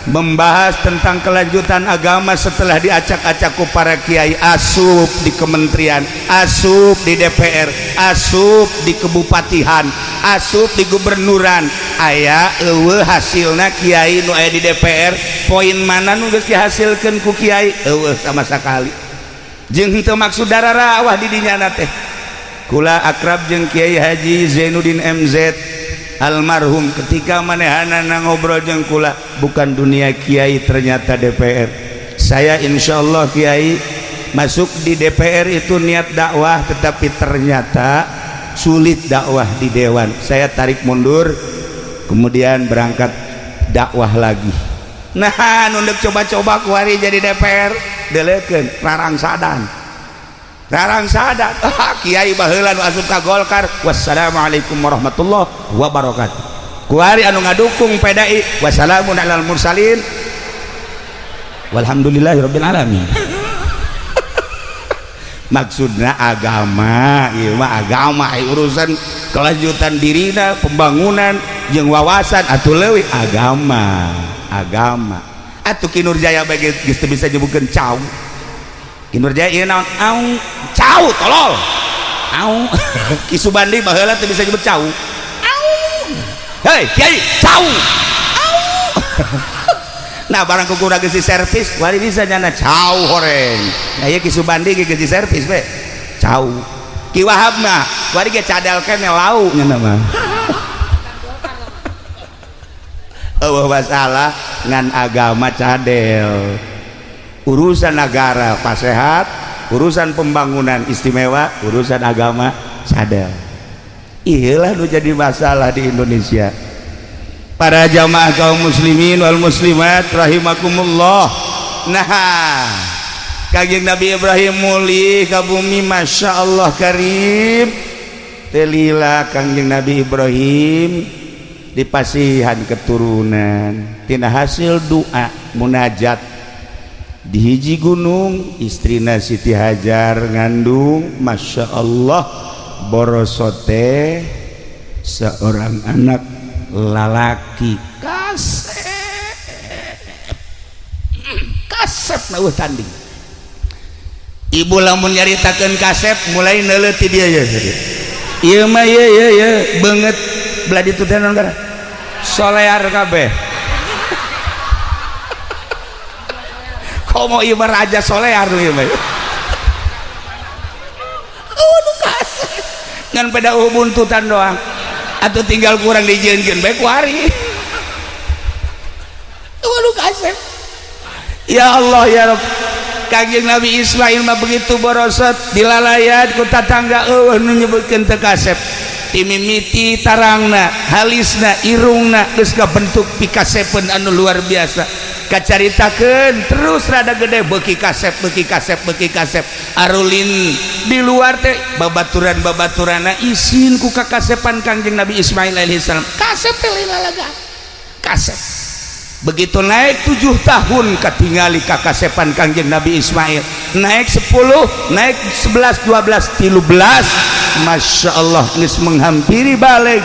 membahas tentang kelanjutan agama setelah diacak-acak ku para kiai asup di kementerian asup di DPR asup di kebupatihan asup di gubernuran aya eueuh hasilna kiai nu aya di DPR poin mana nu geus dihasilkeun ku kiai eueuh sama sakali jeung henteu maksud dararawah di dinyana teh kula akrab jeung Kiai Haji Zainuddin MZ almarhum ketika manehanana ngobrol jeung kula bukan dunia kiai ternyata DPR. Saya insyaallah kiai masuk di DPR itu niat dakwah tetapi ternyata sulit dakwah di dewan. Saya tarik mundur kemudian berangkat dakwah lagi. Nah nunduk coba-coba kuari jadi DPR delekeun rarang sadan kiai baheula nu asup ka Golkar wassalamualaikum warahmatullahi wabarakatuh kuari anu ngadukung PDI wassalamun alal mursalin walhamdulillahirabbil alamin. Maksudna agama ieu mah agama urusan kelanjutan dirina pembangunan jeung wawasan atuh leuwih agama atuh Kinurjaya bagi geus teu bisa nyebutkeun cau Kinurjaya ieu naon au cau tolol au Ki Subandi baheula teu bisa nyebut cau au hei kiai cau au nah barang kukurang geus servis wari bisa nyana cau horeng nah ieu Ki Subandi ge geus servis we cau Ki Wahab mah wari ge cadel kene lau nyana mah masalah ngan agama cadel urusan negara pasehat urusan pembangunan istimewa urusan agama cadel iyalah nu jadi masalah di Indonesia. Para jamaah kaum muslimin wal muslimat rahimakumullah. Nah Kangjeng Nabi Ibrahim muli ka bumi Masya Allah karim telila Kangjeng Nabi Ibrahim dipasihan keturunan tina hasil doa munajat di hiji gunung istrina Siti Hajar ngandung Masya Allah borosote seorang anak lalaki kasep nauh tanding ibu lamun nyaritakeun kasep mulai neuleuti dia ya ieu mah ye banget belah ditu teh naon gara solear kabeh komo ieu mah raja solear ieu mah nu kasep ngan pada buntutan doang atuh tinggal kurang dijieunkeun bae ku ari nu kasep ya Allah ya Rabb. Kangjeng Nabi Ismail mah begitu borosot dilalayan ku tatangga nu nyebutkeun teu kasep timimiti tarangna halisna irungna geus bentuk pikasepeun anu luar biasa kacaritakeun terus rada gede beuki kasep arulin di luar teh babaturan-babaturana isin ku kakasepan Kangjeng Nabi Ismail alaihi salam kasep teh lalaga kasep begitu naik 7 tahun katingali kakasepan Kangjeng Nabi Ismail naik 10 naik 11 12 13 Masya Allah geus menghampiri balik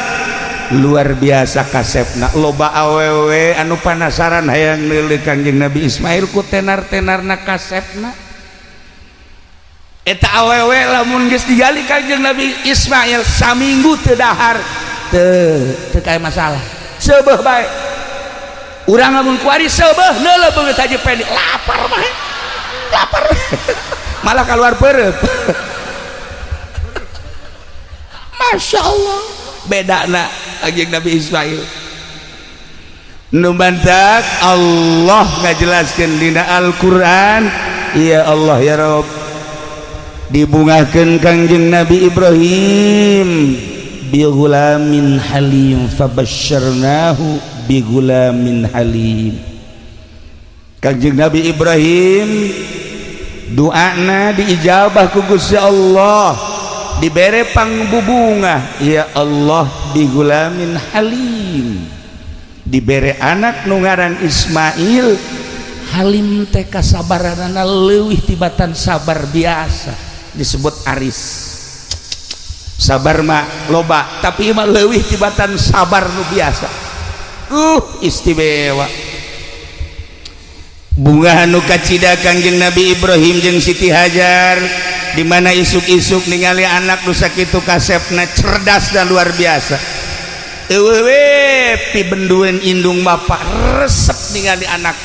luar biasa kasepna loba awewe anu penasaran hayang neuleuh Kangjeng Nabi Ismail ku tenar-tenarna kasepna eta awewe lamun geus digali Kangjeng Nabi Ismail saminggu teu dahar teu kae masalah seubeuh bae urang lamun kuari seubeuh neuleuh beungeut haji pendek lapar bae lapar malah keluar pereup Masya Allah bedana Kangjeng Nabi Ismail nu bantak Allah ngajelaskeun dina Al-Qur'an ya Allah ya Rabb dibungakeun Kangjeng Nabi Ibrahim bi ghulamin halim fabasyarnahu bi ghulamin halim. Kangjeng Nabi Ibrahim doana diijabah ku Gusti Allah dibere pangbubungah ya Allah bi ghulamin halim dibere anak nu ngaran Ismail halim teh kasabaranana leuwih tibatan sabar biasa disebut aris sabar mah loba tapi mah leuwih tibatan sabar nu biasa istimewa bunga nu kacida Kangjeng Nabi Ibrahim jeung Siti Hajar di mana isuk-isuk ningali anak nu sakitu kasepna cerdas dan luar biasa eueuh pibendueun indung bapa resep ningali anak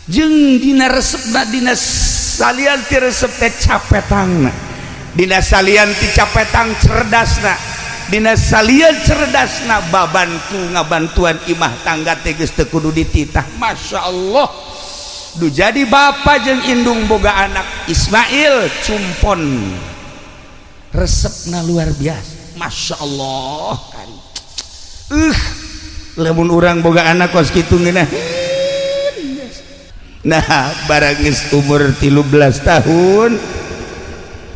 jeung dina resepna dina salian ti resep teh capetangna dina salian ti capetang cerdasna dina salieun cerdasna babantu ngabantuan imah tangga teh geus teu kudu dititah. Masya Allah, du jadi bapa jeung indung boga anak. Ismail cumpon resepna luar biasa. Masya Allah kan. Lamun urang boga anak kos kitu ngeunah. Nah barang geus umur 13 tahun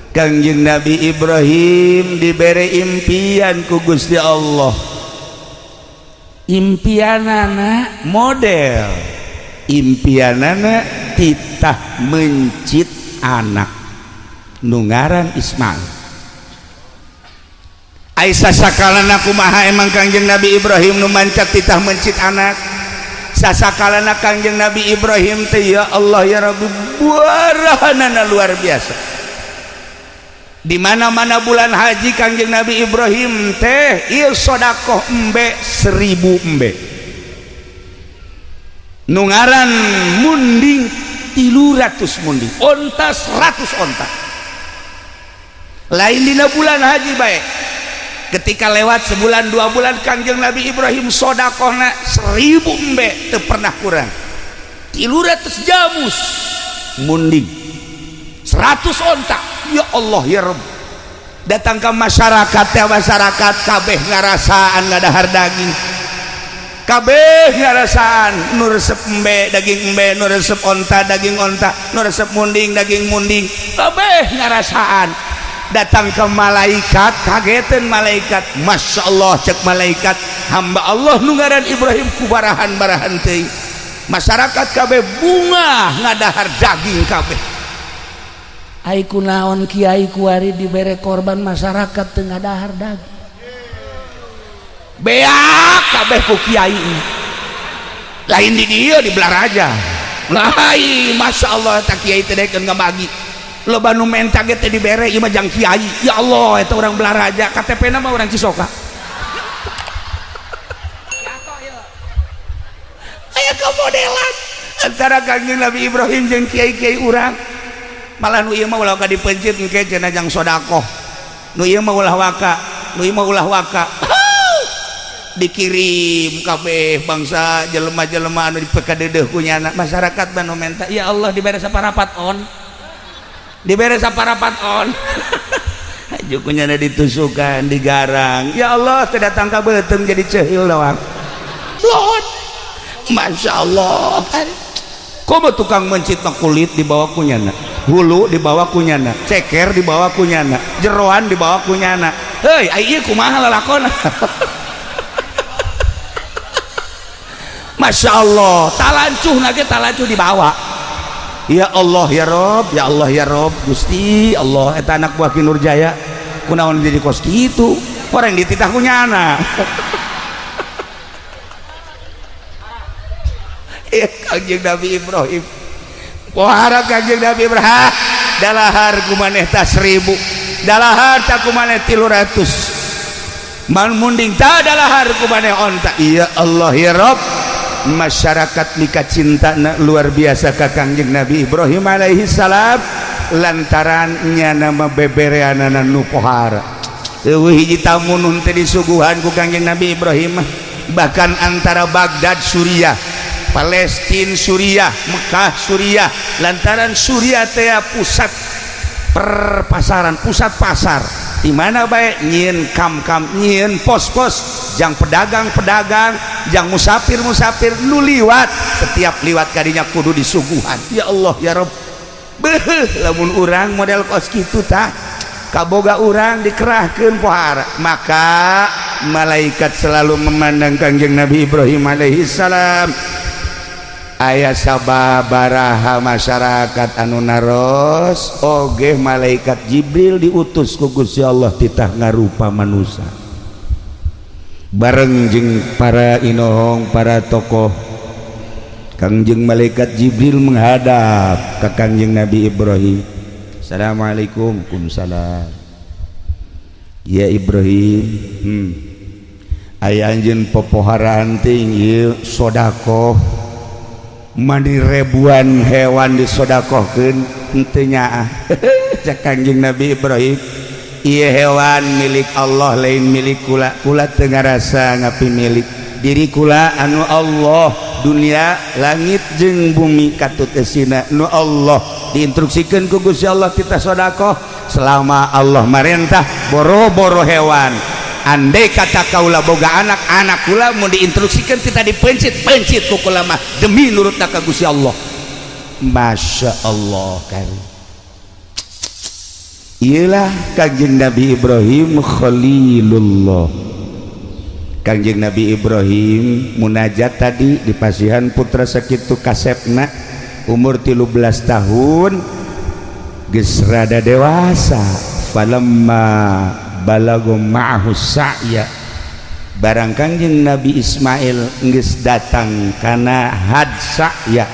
Kangjeng Nabi Ibrahim diberi impian ku Gusti Allah. Impianana model, impianana titah mencit anak nu ngaran Ismail. Aisyah sakalana kumaha emang Kangjeng Nabi Ibrahim nu mancat titah mencit anak. Sasakalana Kangjeng Nabi Ibrahim teh ya Allah ya Rabbi buarahanana luar biasa. Di mana-mana bulan haji Kangjeng Nabi Ibrahim teh ieu sedekah embe 1000 embe. Nu ngaran munding 300 munding, onta 100 onta. Lain dina bulan haji bae. Ketika lewat sebulan 2 bulan Kangjeng Nabi Ibrahim sedekahna 1000 embe teu pernah kurang. 300 jamus munding 100 onta. Ya Allah ya Rabb, datang ke masyarakat ya masyarakat kabeh ngarasaan ngadahar daging, kabeh ngarasaan nu resep embe daging embe, nu resep onta daging onta, nu resep munding daging munding, kabeh ngarasaan. Datang ke malaikat kageteun malaikat. Masya Allah cek malaikat hamba Allah nu ngaran Ibrahim kubarahan-barahan teuing. Masyarakat kabeh bunga ngadahar daging kabeh. Ai kunaon kiai kuari dibere korban masyarakat teu ngadahar daging. Beak kabeh ku kiai. Lain di dieu di Blaraja. Lain Masya Allah eta kiai teh daekeun ngabagi. Loba nu menta ge teh dibere ieu mah jang kiai. Ya Allah eta urang Blaraja, KTP-na mah urang Cisoka. Aya kemodelan antara Kangjeng Nabi Ibrahim jeung kiai-kiai urang. Malah nu ieu mah ulah ka dipencit engke cenah jang sedekah. Nu ieu mah ulah waka, nu ieu mah ulah waka. Dikirim kabeh bangsa jelema-jelema anu dipekadeudeuh ku nyana masyarakat banu menta. Ya Allah dibere saparapat on. Dibere saparapat on. Aju ku nyana ditusukan digarang. Ya Allah teu datang ka beuteung jadi ceuhil doang. Lord. Masya Allah. Komo tukang mencit kulit dibawa ku nyana. Hulu dibawa kunyana, ceker dibawa kunyana, jeroan dibawa kunyana. Hei, ieu kumaha lalakona? Masya Allah, talancuh nage talancuh dibawa. Ya Allah ya Rob, ya Allah ya Rob, Gusti Allah, eta anak buah Ki Nurjaya, kunaon jadi kos kitu? Orang dititah kunyana. Kangjeng Nabi Ibrahim. Pohara Kangjeng Nabi Ibrahim dalahar kumaneh ta 1000, dalahar ta kumaneh 300, man munding ta dalahar kumaneh onta. Ya Allah ya Rabb, masyarakat mika cinta luar biasa ka Kangjeng Nabi Ibrahim alaihi salam lantaran nyana mah bebereanana nu pohara. Eueuh hiji tamu nun teh disuguhan ku Kangjeng Nabi Ibrahim, bahkan antara Baghdad Suriah, Palestina Suriah, Mekah Suriah, lantaran Suriah teh pusat perpasaran, pusat pasar, di mana baik nyieun kam-kam, nyieun pos-pos, jang pedagang-pedagang, jang musafir-musafir nu liwat, setiap liwat kadinya kudu disuguhan. Ya Allah ya Rabb, beuh lamun urang model kos kitu tah kaboga urang dikerahkeun pohara, maka malaikat selalu memandang Kangjeng Nabi Ibrahim alaihi salam. Aya sababaraha masyarakat anu naros oge malaikat Jibril diutus ku Gusti Allah titah ngarupa manusia bareng jeung para inohong para tokoh. Kangjeng malaikat Jibril menghadap ke Kangjeng Nabi Ibrahim. Assalamualaikum. Waalaikumsalam. Ya Ibrahim, aya anjeun popoharan ting ieu sedekah mandi ribuan hewan disodakohkeun henteu nyaah. Cek Kangjeng Nabi Ibrahim, ieu hewan milik Allah lain milik kula. Kula teu ngarasa ngapi milik diri kula anu Allah. Dunia langit jeung bumi katut esina nu Allah diinstruksikeun ku Gusti Allah kita sedekah selama Allah marentah boro-boro hewan. Andai kata kaula boga anak kula mau diinstruksikan kita dipencit ku kula mah demi nurutna ka Gusti Allah. Masya Allah kan. Iyalah Kangjeng Nabi Ibrahim Khalilullah. Kangjeng Nabi Ibrahim munajat tadi di pasihan putra sakitu kasepna umur 13 tahun geus rada dewasa. Falamma balagu ma'ahu sa'ya, barang Kangjeng Nabi Ismail geus datang kana had sa'ya,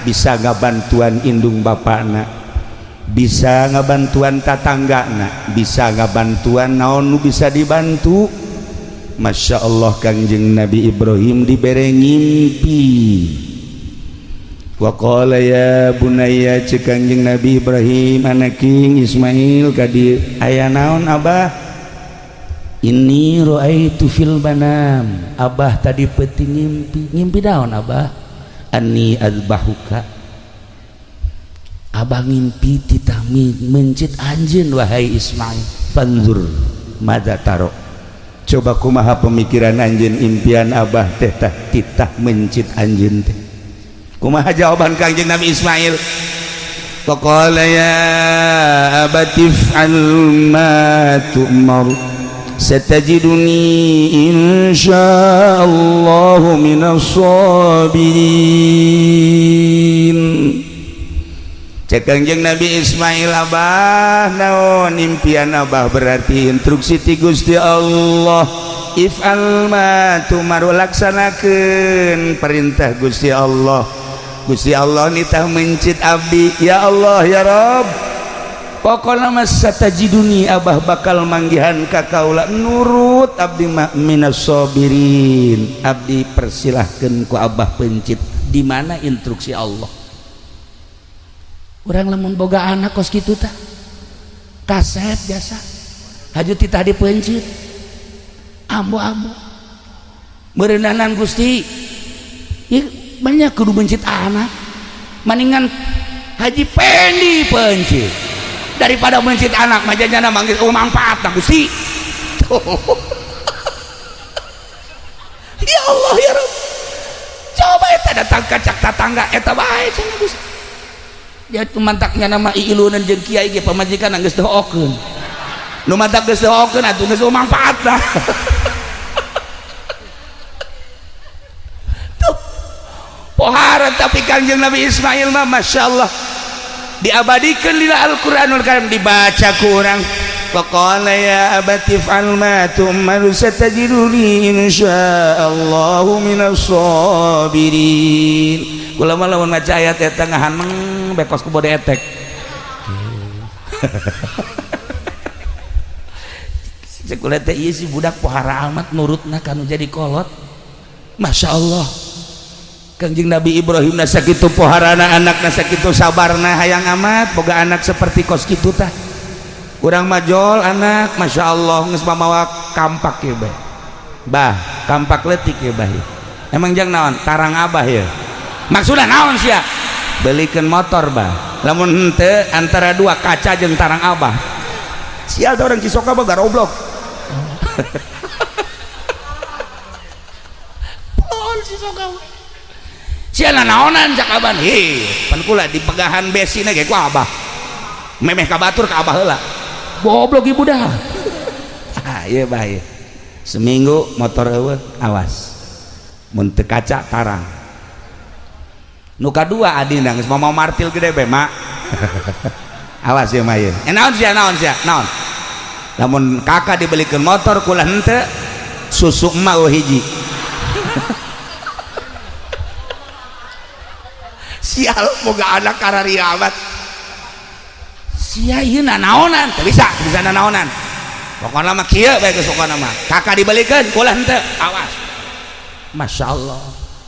bisa ngabantuan indung bapana, bisa ngabantuan tatanggana, bisa ngabantuan naon nu bisa dibantu. Masya Allah Kangjeng Nabi Ibrahim dibere ngimpi. Wa qala ya bunayya cek Kangjeng Nabi Ibrahim anaking Ismail kadi aya naon abah? Inni ra'aitu fil manam. Abah tadi peuting ngimpi. Ngimpi naon abah? Anni azbahuka. Abah ngimpi titah mencit anjeun wahai Ismail. Fanzur madza taro. Coba kumaha pemikiran anjeun impian abah teh titah mencit anjeun teh. Kumaha jawaban Kangjeng Nabi Ismail? Faqala ya abati if'al ma tu'mar satajiduni insyaallahu minas sabirin. Cek Kangjeng Nabi Ismail, abah naon impian abah? Berarti instruksi ti Gusti Allah. If'al ma tu'mar, laksanakeun perintah Gusti Allah. Gusti Allah nitah mencit abdi, ya Allah ya Rabb, pokona mas satajiduni, abah bakal manggihan ka kaula nurut abdi minas sabirin. Abdi persilahkeun ku abah pencit. Di mana instruksi Allah? Urang lamun boga anak kos kitu tah kasep biasa haju titah dipencit ambo-ambo meureunanan Gusti banyak kudu mencit anak maningan haji pendi pencit daripada mencit anak majanya manggil manfaatna Gusti. Ya Allah ya Rabb, coba eta datang kacak tatangga eta bae cenah Gusti. Dia mantaknya nama ilunan jeung kiai ge pamajikan geus doakeun. Nu mantak geus doakeun atuh geus manfaatna. Tuh. Pohara tapi Kangjeng Nabi Ismail mah masyaallah diabadikeun dina Al-Qur'anul Karim, dibaca ku urang. Faqala ya abati if'al ma tu'mar satajiduni insyaallahu minas sabirin. Kula mah lamun maca ayat eta ngahaneng bekos ku bode etek. Sekula teh ieu si budak pohara amat nurutna kanu jadi kolot. Masya Allah. Kangjeng Nabi Ibrahim na sakitu poharana, anakna sakitu sabarna, hayang amat boga anak seperti kos kitu tah. Urang majol anak, masya Allah geus mamawa kampak ieu bae. Bah, kampak leutik ieu bah. Emang jang naon? Tarang abah ya. Maksudnya naon sia? Belikeun motor bah. Lamun henteu antara dua kaca jeung tarang abah. Sial da orang Cisoka mah garoblok. Pol Cisoka. Sia naonan cak abah. Heh, pan kula di pegahan besina ge ku abah. Memeh ka batur ka abah heula. Goblok ibu dah. Ah, ieu bah ieu. Seminggu motor eueuh awas. Mun teu kaca tarang. Nu kadua adina geus mau martil gede bae mak. Awas ya mah ieu. Naon sia naon sia? Naon? Lamun kakak dibelikeun motor kula henteu susu emak hiji. Sial boga anak karari amat. Sia ieu naonan? Teu bisa naonan. Pokona mah kieu bae geus pokona mah. Kakak dibelikeun kula henteu. Awas. Masyaallah.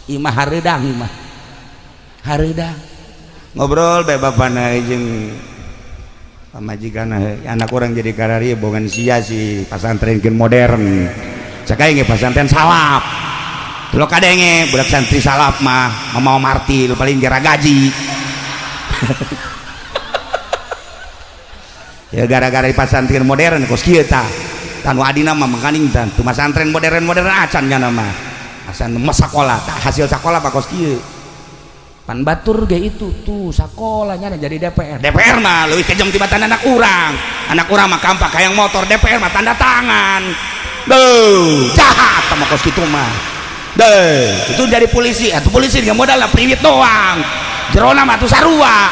Imah hareudang imah. Hareudang ngobrol bae bapana jeung pamajikan anak orang jadi karari bongan sia si pasantren modern sakai nge pasantren salap lo kadenge budak santri salap mah mau martil paling gara gaji ya gara-gara di pasantren modern kos kieu tah tanu adina mah mangkaning tan tu pasantren modern acan nya nama asan mah sakola tah hasil sakola pak kos kieu pan batur ge itu tuh sakolanya jadi DPR mah leuwih kejam tibatan anak urang mah kampak hayang motor DPR mah tanda tangan deuh jahat sama kos kitu mah deuh itu jadi polisi atuh polisi dengan modal lah priwit doang jerona mah tuh sarua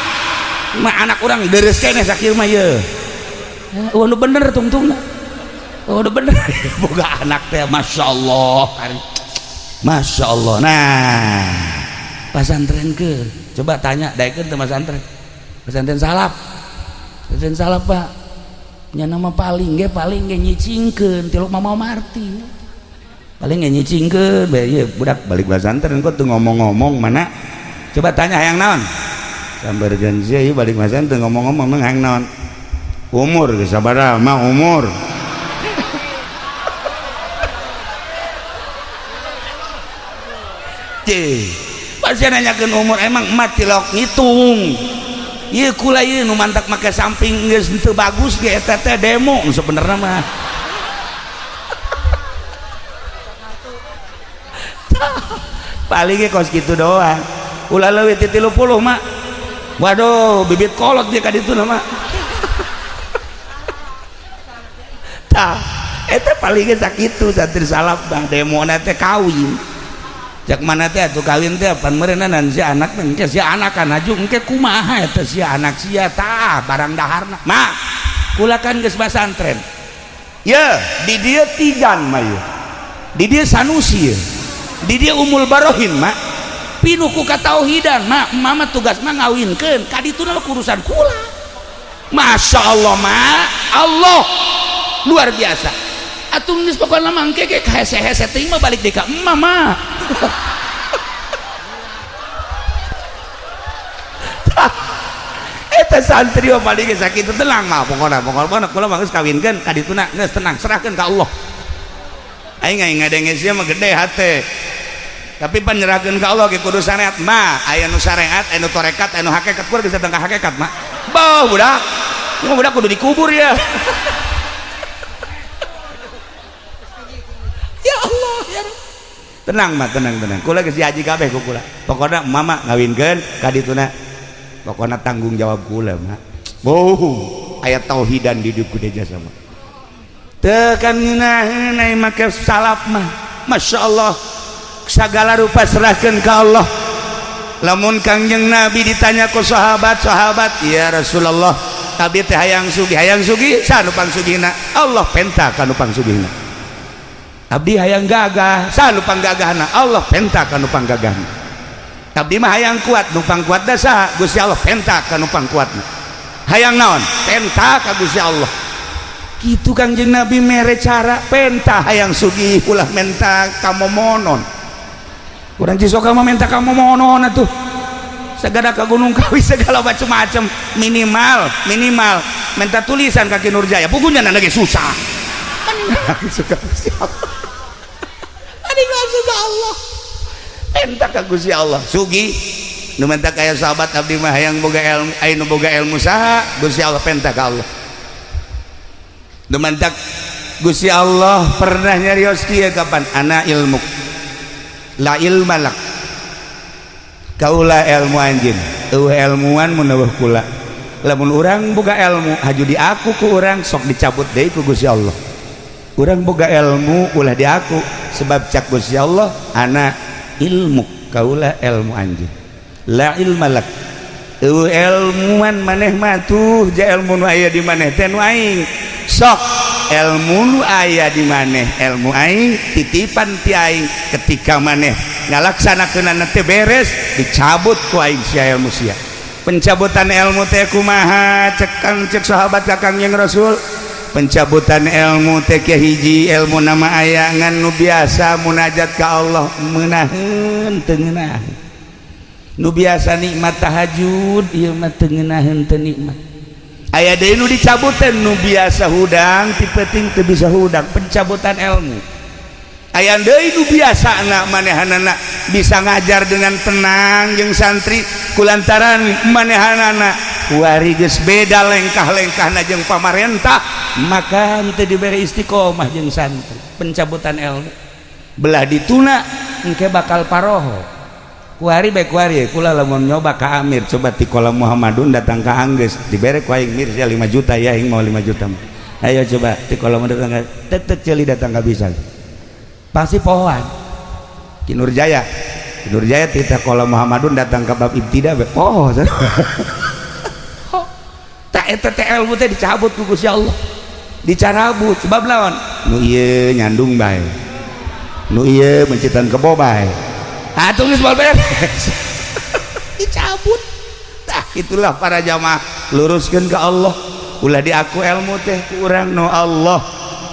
mah anak urang deres keneh sakieu mah ye nu bener tungtungna udah bener boga anak teh masyaallah nah pasantren ke coba tanya daekeun teh pasantren salap pak nya nama paling ge nyicingkeun tiluk mama marti paling ge nyicingkeun bae ieu budak balik pasantren kok tuh ngomong-ngomong mana coba tanya hayang naon sambar janji ieu balik pasantren ngomong-ngomong mah hayang naon umur geus sabaraha mah umur pasti nanyakan umur emang emak tilok ngitung iya kula iya nu mantak make samping geus teu bagus ge eta teh demo sebenarnya mah paling ge kos kitu doang ulah leuwih ti 30 mak waduh bibit kolot dia ka ditu mah tah eta paling ge sakitu santri salap bang demona teh kawin jak mana teh atuh kawin teh pan meureunan si anak teh si anakan aju engke kumaha eta si anak sia tah barang daharna mak kula kan geus pasantren ya di dieu tijan mah ye di dieu sanusi ye di dieu umul barohin mak pinuh ku katauhidan mak mama tugas mah ngawinkeun ka dituna urusan kula masyaallah mak Allah luar biasa atuh geus pokona mangke ge hese-hese teuing mah balik deui ka mama eta santri mah balik ge sakitu tenang mah pokona kula mah geus kawinkeun ka dituna geus tenang serahkeun ka Allah aing ngadenge sia mah gede hate tapi penyerahkeun ka Allah ge kudu syariat mah aya nu syariat aya nu tarekat aya nu hakikat kudu geus datang ka hakikat mah beuh budak kudu dikubur ya ya Allah ya tenang mah tenang kula geus diaji kabeh ku kula pokona mama ngawinkeun ka dituna pokona tanggung jawab kula mah aya tauhidan di hidup kudu jasa mah teu kan ngeunaheun ai make salap mah masyaallah sagala rupa serahkeun ka Allah lamun Kangjeng Nabi ditanya ku sahabat ya Rasulullah abi teh hayang sugih sanu pangsugihna Allah penta ka nu pangsugihna abdi hayang gagah sanu panggagahna Allah penta ka nu panggagahna abdi mah hayang kuat nu pangkuat da saha Gusti Allah penta ka nu pangkuatna hayang naon penta ka Gusti Allah kitu Kangjeng Nabi mere cara penta hayang sugih ulah menta kamomonon urang cisoka mah menta kamomonon atuh sagada ka Gunung Kawi segala macam-macam minimal menta tulisan kaki Nurjaya bukunya nana ge susah suka Gusti Allah Allah penta ka Gusti Allah sugi nu menta kaya sahabat abdi mah hayang boga ilmu aya nu boga ilmu saha Gusti Allah penta ka Allah nu menta Gusti Allah pernah nyarios kieu kapan ana ilmu la ilmalak kaula ilmu anjeun eueuh ilmuan mun eueuh kula lamun urang boga ilmu haju di aku ku urang sok dicabut deui ku Gusti Allah urang boga ilmu ulah di aku sebab cak Gusti Allah ana ilmu kaula ilmu anjeun la ilmalak eueuh ilmuan maneh mah tuh ja ilmu nu aya di maneh teh nu aing sok ilmu nu aya di maneh ilmu aing titipan ti aing ketika maneh ngalaksanakeunana teh beres dicabut ku aing sia ilmu sia pencabutan ilmu teh kumaha cek sahabat ka Kangjeng Rasul pencabutan ilmu teh hiji ilmu nama aya ngan nu biasa munajat ka Allah meunaheun teu ngeunaheun nu biasa nikmat tahajud ieu mah teu ngeunaheun teu nikmat aya deui nu dicabutan nu biasa hudang ti penting teu bisa hudang pencabutan ilmu aya deui nu biasana manehanana bisa ngajar dengan tenang jeung santri kulantaran manehanana kuari geus beda lengkah-lengkahna jeung pamarentah maka teu dibere istiqomah jeung santri pencabutan ilmu belah dituna engke bakal paroho kuari baik kuari kula lamun nyoba ka Amir coba ti kolam Muhammadun datang ka Anggeus dibere ku aing mir 5 juta ya aing mau 5 juta ayo coba ti kolam datang ka tetet ceuli datang ka bisa pasti pohoan Ki Nurjaya ti kolam Muhammadun datang ka bab ibtida poho tak eta teh ilmu teh dicabut ku Gusti Allah dicarabut sebab lawan nu ieu nyandung bae nu ieu mencitan kebo bae tulis bal beres dicabut. Nah itulah para jamaah luruskan ke Allah ulah diaku ilmu teh ku urang no Allah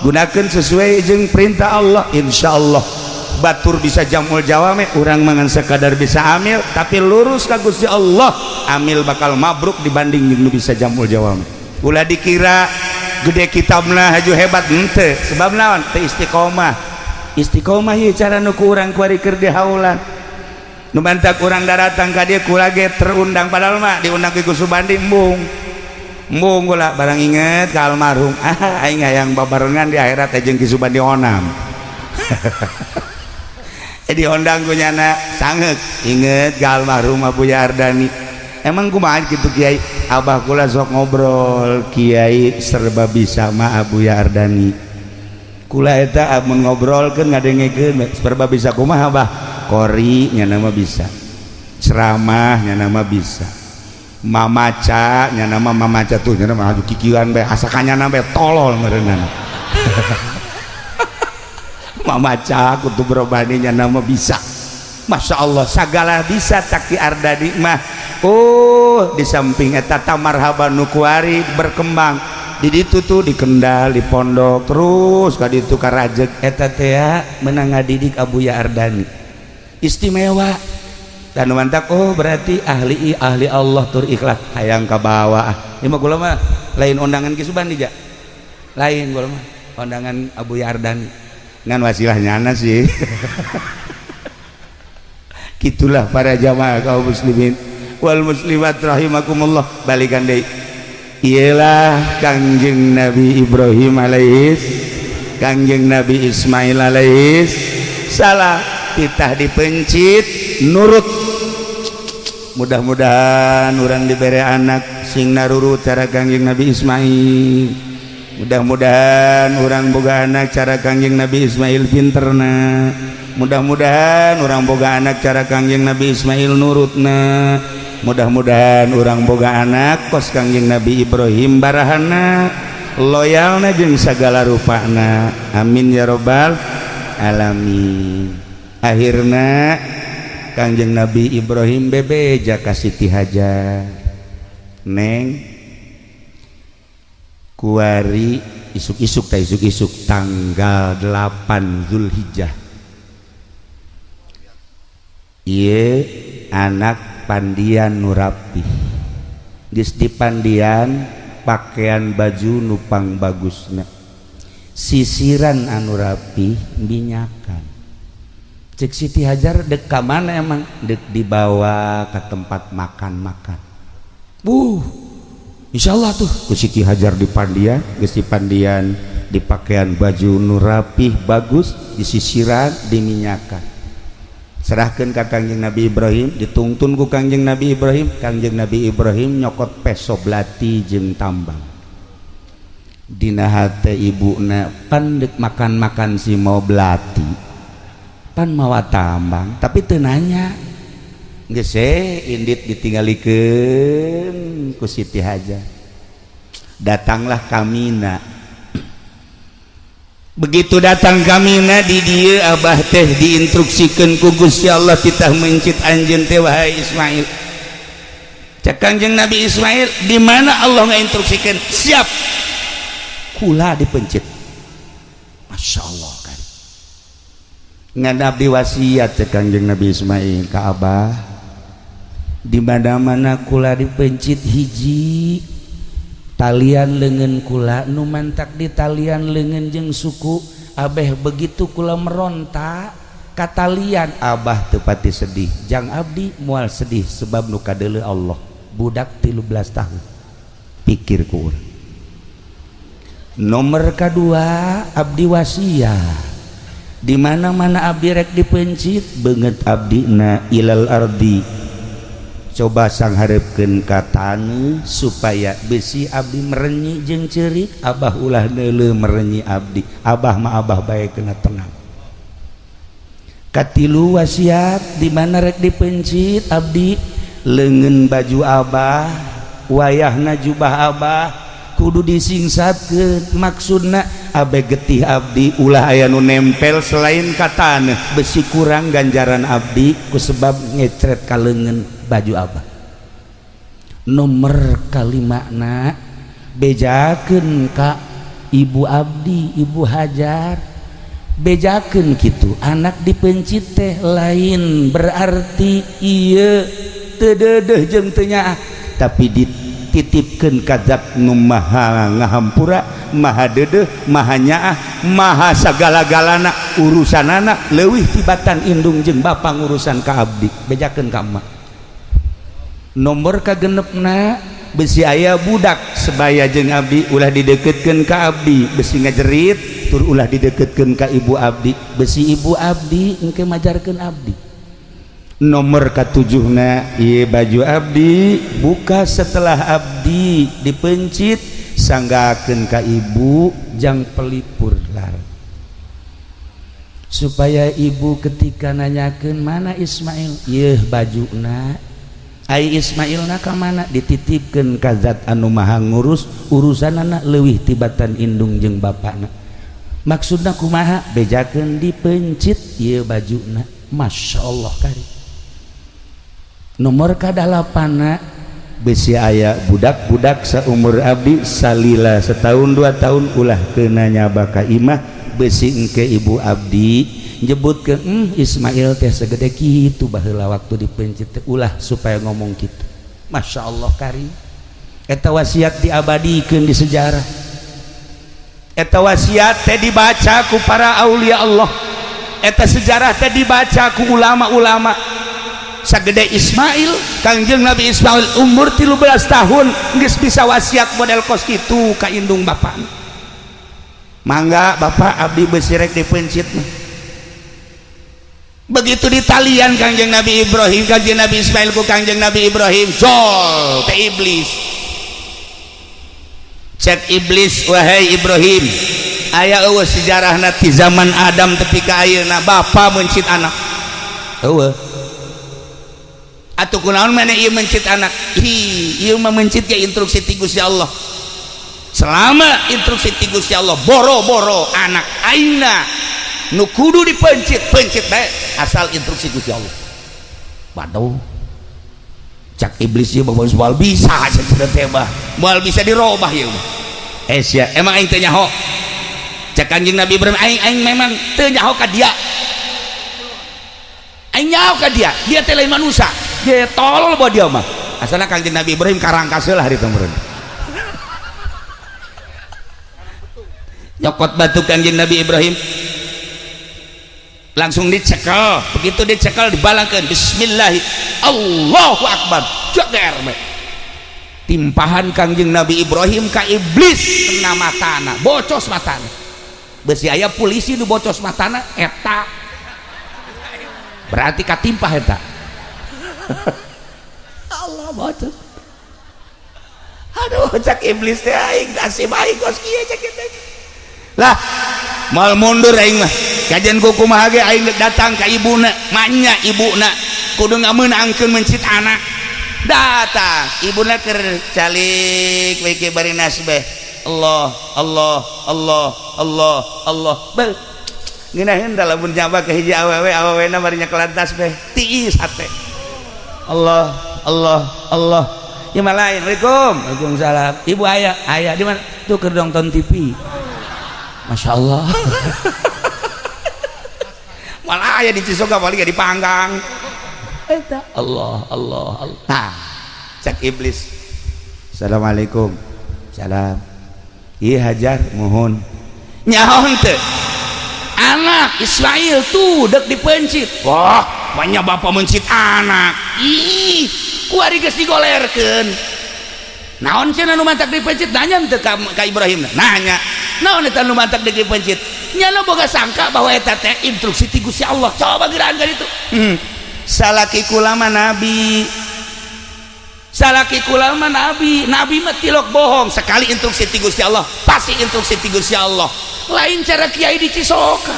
gunakan sesuai jeung perintah Allah insyaallah batur bisa jamul jawame urang mangan sekadar bisa amil tapi lurus ka Gusti Allah amil bakal mabruk dibanding nu bisa jamul jawame ulah dikira gede kitabna haju hebat henteu sebab naon teu istiqomah ieu cara nu ku urang kuari keur dihaulan nu bantak urang datang ka dieu kula ge terundang padahal mah diundang ke Subandi embung kula barang inget ka almarhum aing hayang babarengan di akhirat jeung Ki Subandi onam diundang ku nyana sangeuk inget ka almarhum Abuya Ardani emang kumaha kitu Kiai abah kula sok ngobrol Kiai serba bisa mah Abuya Ardani kula eta amun ngobrolkeun ngadengekeun serba bisa kumaha abah kori nya nama bisa ceramah nya nama bisa mamaca nya nama mamaca tuh nya nama adu kikiran bae asakanya bae tolol meureunana mamaca kudu berobani nya nama bisa Masya Allah sagala bisa taki Ardani mah di samping eta tamarhaban nu kuari berkembang di ditu tuh di Kendal di pondok terus ka ditu ka rajeg eta teh meunang ngadidik Abuya Ardani istimewa dan mantap berarti ahli Allah tur ikhlas hayang ka bawah ieu mah kula mah lain undangan Ki Subandi ja lain kula mah undangan Abuya Ardani ngan wasilahnyana sih gitulah para jamaah kaum muslimin wal muslimat rahimakumullah balikan deui ialah Kangjeng Nabi Ibrahim alaihis Kangjeng Nabi Ismail alaihis salam titah dipencit nurut mudah-mudahan orang diberi anak sing narurut cara Kangjeng Nabi Ismail mudah-mudahan orang boga anak cara Kangjeng Nabi Ismail pinterna mudah-mudahan orang boga anak cara Kangjeng Nabi Ismail nurutna mudah-mudahan orang boga anak kos Kangjeng Nabi Ibrahim barahana loyalna jeung sagala rupana amin ya robbal alamin akhirna Kangjeng Nabi Ibrahim bebeja ka Siti Hajar neng kuari isuk-isuk tanggal 8 Zulhijjah ieu anak pandian nu rapih geus dipandian pakaian baju nupang bagusna sisiran anu rapih minyakan cek Siti Hajar dek ka mana emang dek dibawa ke tempat makan insyaallah tuh ku Siti Hajar dipandian geus dipandian di pakaian baju nu rapih bagus disisiran diminyakan serahkeun ka Kangjeng Nabi Ibrahim ditungtun ku Kangjeng Nabi Ibrahim Kangjeng Nabi Ibrahim nyokot peso belati jeung tambang dina hate ibuna pan dek makan si mau belati pan mawa tambang tapi teu nanya geus indit ditinggalikeun ku Siti Hajar datanglah kamina begitu datang kamina di dieu abah teh diinstruksikeun ku Gusti Allah titah mencit anjeun teh wahai Ismail cak Kangjeng Nabi Ismail di mana Allah ngainstruksikeun siap kula dipencit Masya Allah kan ngadab di wasiat cek Kangjeng Nabi Ismail ka abah di mana-mana kula dipencit hiji talian lengan kula nu mantak di talian lengan jeung suku abeh begitu kula meronta katalian abah teu pati sedih jang abdi moal sedih sebab nu kadeuleu Allah budak 13 tahun pikir ku urang. Nomor kedua abdi wasiat di mana-mana abdi rek dipencit beungeut abdina ilal ardi coba sangharepkeun ka taneuh supaya besi abdi merenyi jeung ceurik abah ulah neuleuh merenyi abdi abah mah abah bae kena tenang. Katilu wasiat di mana rek dipencit abdi leungeun baju abah wayahna jubah abah kudu disingsatkeun maksudna abe getih abdi ulah aya nu nempel selain katana besi kurang ganjaran abdi kusebab ngecret ka leungeun baju abah. Nomor kalimana bejakeun ka ibu abdi ibu hajar bejakeun kitu anak dipencit teh lain berarti ieu teu deudeuh jeung teu nyaah tapi dititipkeun ka zat nu maha ngahampura maha deudeuh maha nyaah maha sagala-galana urusanana leuwih tibatan indung jeung bapa ngurusan ka abdi bejakeun ka emak. Nomor kagenepna besi aya budak sebaya jeung abdi ulah dideketkeun ka abdi besi ngajerit tur ulah dideketkeun ka ibu abdi besi ibu abdi engke majarkeun abdi. Nomor katujuhna ieu baju abdi buka setelah abdi dipencit sanggakeun ka ibu jang pelipur lar supaya ibu ketika nanyakeun mana Ismail yeuh bajuna ai Ismailna ka mana dititipkeun ka zat anu maha ngurus urusanana leuwih tibatan indung jeung bapana maksudna kumaha bejakeun dipencit ieu bajuna masyaallah kari. Nomor kadalapana besi aya budak-budak saumur abdi salila setahun 2 tahun ulah keuna nyaba ka imah besi engke ibu abdi nyebutkeun Ismail teh segede kitu baheula waktu dipencit teh ulah supaya ngomong kitu. Masyaallah karim. Eta wasiat diabadikeun di sejarah. Eta wasiat teh dibaca ku para aulia Allah. Eta sejarah teh dibaca ku ulama-ulama. Sagede Ismail Kangjeng Nabi Ismail umur 13 tahun geus bisa wasiat model kos kitu ka indung bapana. Mangga bapak abdi besi rek dipencit mah. Begitu di talian Kangjeng Nabi Ibrahim Kangjeng Nabi Ismail ku Kangjeng Nabi Ibrahim jol teh iblis. Cek iblis wahai Ibrahim aya eueuh sejarahna ti zaman Adam tepi ka ayeuna bapa mencit anak. Eueuh atuh kunaon mana ieu mencit anak ieu mah mencit ke instruksi ti Gusti Allah selama instruksi ti Gusti Allah boro-boro anak aina nu kudu dipencit pencit bae asal instruksi Gusti Allah waduh cak iblis ieu moal bisa cenah teh mah moal bisa dirobah ieu sia emang aing teu nyaho cak Kanjeng Nabi Ibrahim aing memang teu nyaho ka dia aing nyaho ka dia teh lain manusia dia tolol buat dia mah asalnya Kanjeng Nabi Ibrahim karangkaseu lah di temurun nyokot batu Kanjeng Nabi Ibrahim langsung dicekel begitu dicekel dibalangkeun bismillah Allahu akbar jeger timpahan Kanjeng Nabi Ibrahim ka iblis kena matana bocos matana besi aya polisi nu bocos matana eta berarti katimpah eta Allah bocor. Aduh cak iblis teh aing nasib aing kos kieu cak kitu. Lah mal mundur aing mah. Kajian kumaha ge aing datang ka ibuna, manya ibuna kudu ngameunangkeun mencit anak. Datang ibuna keur calik we ke bari nasbeh. Allah Allah Allah Allah Allah. Bel. Ngeunaheun da lamun nyaba ka hiji awewe-awewena bari nyakelan tasbih tiis hate. Allah Allah Allah ya malain Assalamualaikum Waalaikumsalam ibu ayah di mana tuh keur nonton TV Masya Allah malah ayah di Cisoga paling di Panggang Allah Allah Allah nah cek iblis Assalamualaikum salam iya hajar mohon nyaon teh anak Ismail tuh dek dipencit wah banyak bapak mencit anak ih kuari geus digolerkeun naon cenah nu mantak dipencit nanya teu ka Ibrahim nanya naon eta nu mantak dipencit nya boga sangka bahwa eta teh instruksi ti Gusti Allah coba gerahan ka ditu salaki kulama nabi salaki kulama nabi mah tilok bohong sekali instruksi ti Gusti Allah pasti instruksi ti Gusti Allah lain cara kiai di Cisoka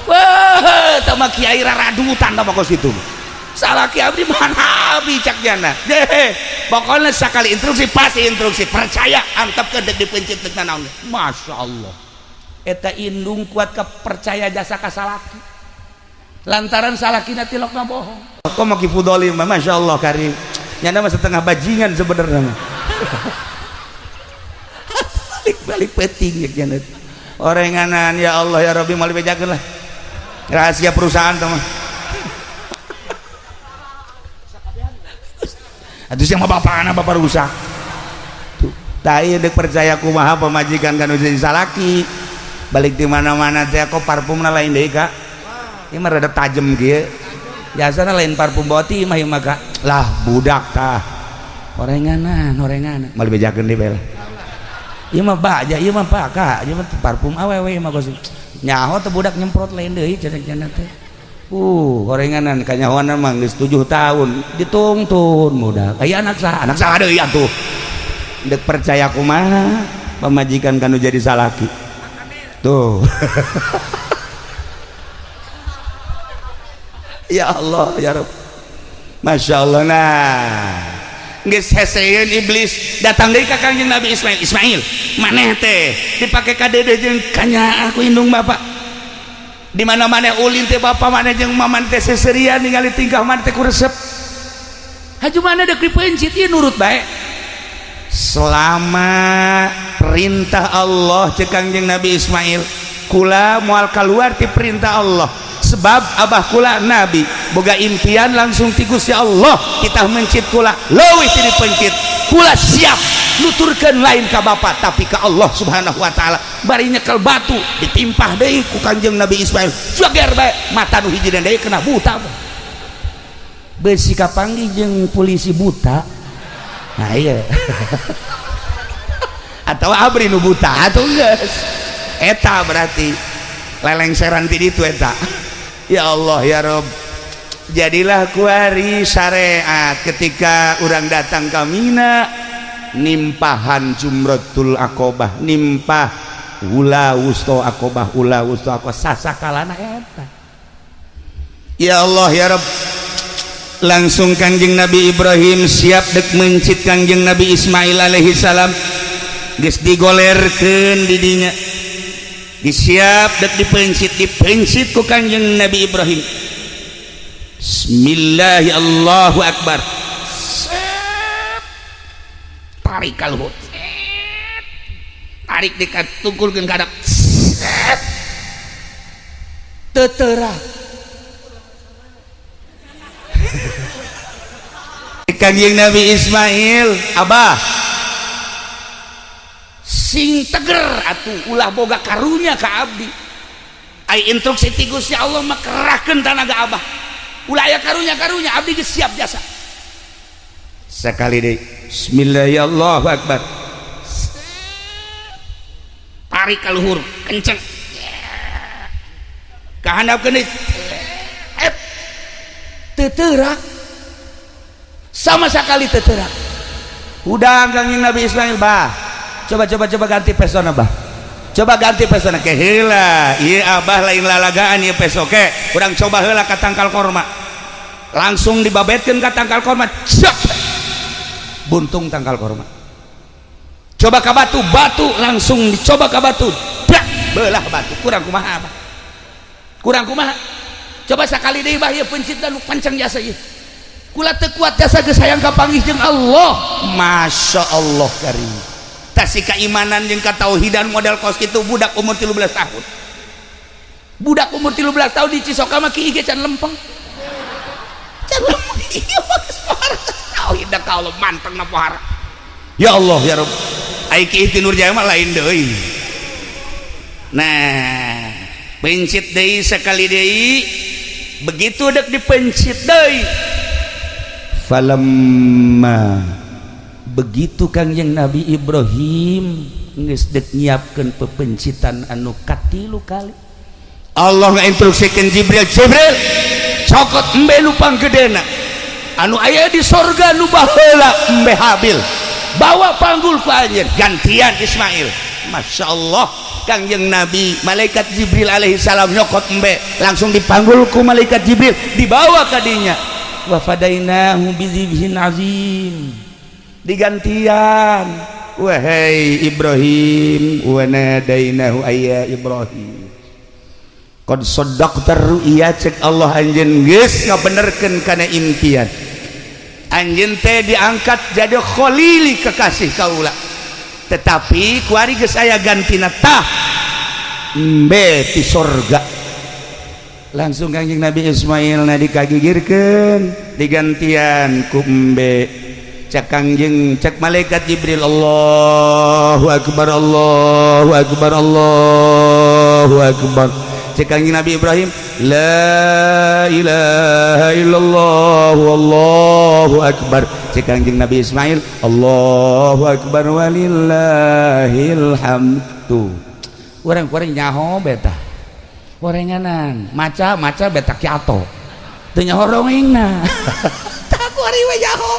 wah tama kiai raradutan tama kos itu salaki abdi mah nabi cak jana deh pokoknya sekali instruksi pasti instruksi percaya antep ke dipencit teu naon Masya Allah eta indung kuat ke percaya jasa ka salaki lantaran salakina tilokna bohong kok maki fudolim Masya Allah karim nyana mah setengah bajingan sebenarnya balik peting ya nyana orenganan ya Allah ya Rabbi mal bejakeun lah rahasia perusahaan tuh mah atuh sia mah bapana bapak rusak tuh tah ieu deuk percaya kumaha pamajikan kanu jadi salaki balik di mana-mana teh kok parfumna lain deui Kak ieu mah rada tajem kieu biasana lain parfum boti mah ieu mah Kak lah budak tah orenganan mal bejakeun deui bae lah ieu mah baja ieu mah Pak Kak ieu mah parfum awewe mah kos nyaho teh budak nyemprot lain deui cenah teh orenganan kanyahoana mah geus 7 tahun ditungtun budak aya anak saha deui atuh deuk percaya kumaha pamajikan kanu jadi salaki tuh ya Allah ya Rabb Masya Allah nah geus heseun iblis datang deui ka Kangjeng Nabi Ismail maneh teh dipake ka dede jeung kanya aku indung bapak di mana-mana ulin teh bapak mana jeung maman teh seserian ningali tingkah mana teh kuresep haju mana deuk dipencit ieu nurut bae selama perintah Allah cek Kangjeng Nabi Ismail kula moal keluar ti perintah Allah sebab abah kula nabi boga impian langsung ti Gusti Allah kita mencit kula leuwih ti dipencit kula siap nuturkeun lain ka bapak tapi ka Allah subhanahu wa ta'ala bari nyekel batu ditimpah deui ku Kanjeng Nabi Ismail jager bae mata nu hiji deui kena buta beusi kapanggih jeung polisi buta nah iya atau abri nu buta atuh geus eta berarti lelengseran ti ditu eta ya Allah ya Rob jadilah kuari syariat ketika orang datang ke Mina nimpahan jumratul aqobah nimpah ula wusto aqobah sasakalana eta ya Allah ya Rob langsung Kanjeng Nabi Ibrahim siap dek mencit Kanjeng Nabi Ismail alaihi salam geus digolerkeun di dinya disiap dek dipencit ku Kanjeng Nabi Ibrahim Bismillah Allahu Akbar tarik kalhut tarik dekat tungkulkeun ka hadap teuteurak Kanjeng Nabi Ismail abah sing teger atuh ulah boga karunya ka abdi ai instruksi ti Gusti Allah mah kerahkeun tanaga abah ulah aya karunya abdi geus siap jasa sekali deui Bismillahirrahmanirrahim Akbar tarik ka luhur kenceng ka handapkeun deui teuteurak sama sekali teuteurak udah Kanjeng Nabi Ismail bah coba ganti pesona bah coba ganti pesona ke heula ieu abah lain lalagaan ieu peso ke urang coba heula ka tangkal korma langsung dibabetkeun ka tangkal korma cep buntung tangkal korma coba ka batu langsung dicoba ka batu belah batu kurang kumaha abah kurang kumaha coba sakali deui bah ieu pencitna nu pancang jasa ieu kula teu kuat jasa geus hayang kapanggih jeung Allah Masya Allah karim si keimanan jeung katauhidan model kos kitu budak umur 13 tahun budak umur 13 tahun di Cisoka mah kieu ge can lempeng can lempeng ieu mah geus tauhid ka Allah manteng na pohara ya Allah ya Rabb ai Ki Ihti Nurjaya mah lain deui. Nah pencit deui sekali deui begitu dek dipencit deui falamma begitu Kangjeng Nabi Ibrahim geus dek nyiapkeun pepencitan anu katilu kali Allah ngainstruksikeun Jibril cokot embe nu panggedena anu aya di sorga nu baheula embe Habil bawa panggul ku anjeun gantian Ismail. Masya Allah Kangjeng Nabi malaikat Jibril alaihi salam nyokot embe langsung dipanggul ku malaikat Jibril dibawa ka dinya wa fadainahu bizibhin azim digantian wahai Ibrahim wa nadainahu ayya Ibrahim qad saddaqta ru'ya cek Allah anjeun geus ngabenerkeun kana impian anjeun teh diangkat jadi khalili kekasih kaula tetapi kuari geus aya gantina tah embe ti sorga langsung Kangjeng Nabi Ismail na dikagigirkeun digantian ku embe cek Kangjeng cek malaikat Jibril Allahu akbar Allahu akbar Allahu akbar cek Kangjeng Nabi Ibrahim la ilaha illallah wallahu akbar cek Kangjeng Nabi Ismail Allahu akbar walillahil hamdu urang-urang nyaho beta gorenganan maca beta kiato teu nyaho rongingna tak kuari we nyaho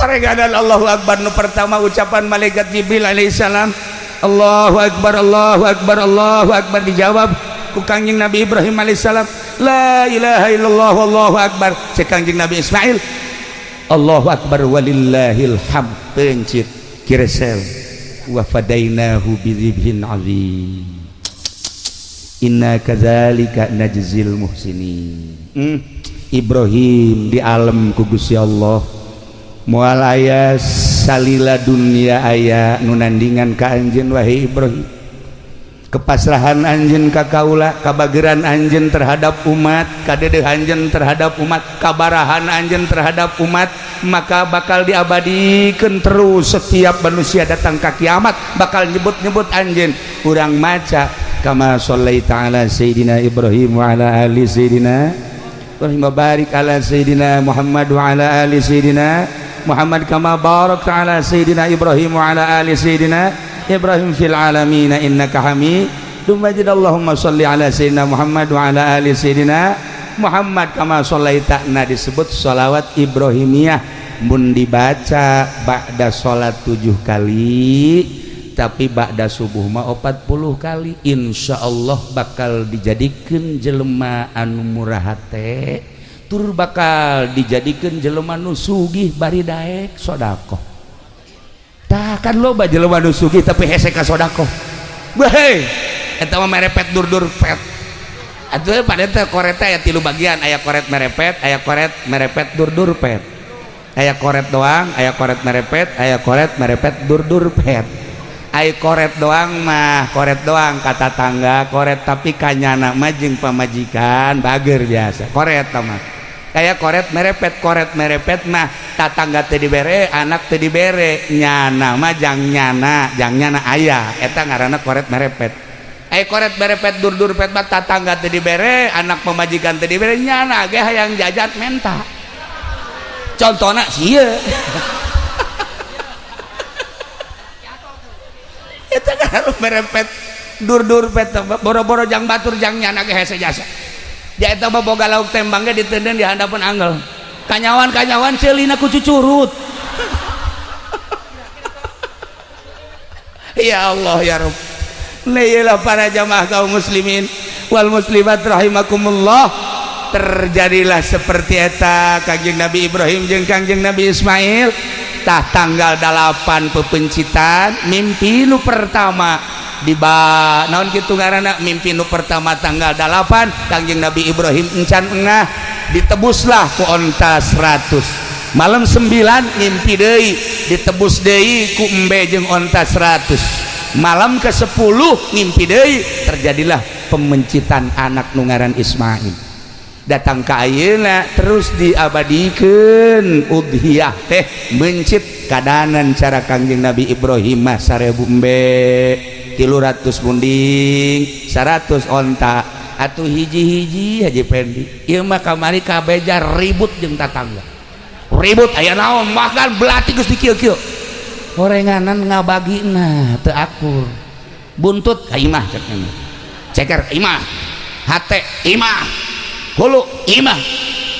orenganan Allahu akbar nu pertama ucapan malaikat Jibril alaihi salam Allahu akbar Allahu akbar Allahu akbar dijawab ku Kangjeng Nabi Ibrahim alaihissalam la ilaha illallah wallahu akbar cek Kangjeng Nabi Ismail Allahu akbar walillahil hamd pencit kiresel wa fadainahu bidzibhin azim inna kadzalika najzil muhsinin. Ibrahim di alam ku Gusti Allah moal aya salila dunia aya nu nandingan ka anjeun wahai Ibrahim kepasrahan anjeun ka kaula kabageran anjeun terhadap umat kadedeh anjeun terhadap umat kabarahan anjeun terhadap umat maka bakal diabadikeun terus setiap manusia datang ka kiamat bakal nyebut-nyebut anjeun urang maca kama shallaita ala sayidina Ibrahim wa ala ali sayidina Ibrahim barik ala sayidina Muhammad wa ala ali sayidina Muhammad kama barakta ala sayidina Ibrahim wa ala ali sayidina Ibrahim fil alamin innaka hamidum majid. Allahumma sholli ala sayyidina Muhammad wa ala ali sayyidina Muhammad kama sholaita na disebut sholawat Ibrahimiyah mun dibaca ba'da sholat 7 kali tapi ba'da subuh mah 40 kali insyaallah bakal dijadikeun jelema anu murah hate tur bakal dijadikeun jelema nu sugih bari daek sedekah. Tah kan loba jelema nu sugih tapi hese ka sedekah. Weh, eta mah merepet dur-dur pet. Atuh pada teh koreta aya 3 bagian, aya koret merepet, aya koret merepet dur-dur pet. Aya koret doang, aya koret merepet, aya koret merepet dur-dur pet. Aya koret doang mah, koret doang kata tangga, koret tapi kanyana mah jeung pamajikan bager biasa. Koret mah. Kayak koret merepet mah tatangga teu dibere anak teu dibere nyana mah jang nyana aya eta ngaranna koret merepet. Koret merepet dur-dur pet mah tatangga teu dibere anak pemajikan teu dibere nyana ge hayang jajat menta contona sieu eta kan merepet dur-dur pet boro-boro jang batur jang nyana ge hese jasa dia eta mah boga lauk tembang ge diteudeun di handapeun anggel kanyawan ceulina ku cucurut. Ya Allah ya Rabb. Lailah para jamaah kaum muslimin wal muslimat rahimakumullah terjadilah seperti eta Kangjeng Nabi Ibrahim jeung Kangjeng Nabi Ismail tah tanggal 8 pepencitan mimpi nu pertama naon kitu ngaranna mimpi nu pertama tanggal 8 Kangjeng Nabi Ibrahim encan engah ditebuslah ku onta 100 malam 9 mimpi deui ditebus deui ku embe jeung onta 100 malam ke-10 mimpi deui terjadilah pemencitan anak nu ngaran Ismail datang ka ayeuna terus diabadikeun udhiyah teh mencit kadanan cara Kangjeng Nabi Ibrahim mah 1000 embe 300 munding 100 onta atuh hiji-hiji Haji Pendi ieu mah kamari kabeja ribut jeung tatangga ribut aya naon makan belati geus dikieu-kieu gorenganan ngabagina teu akur buntut ka imah ceker imah hate imah hulu imah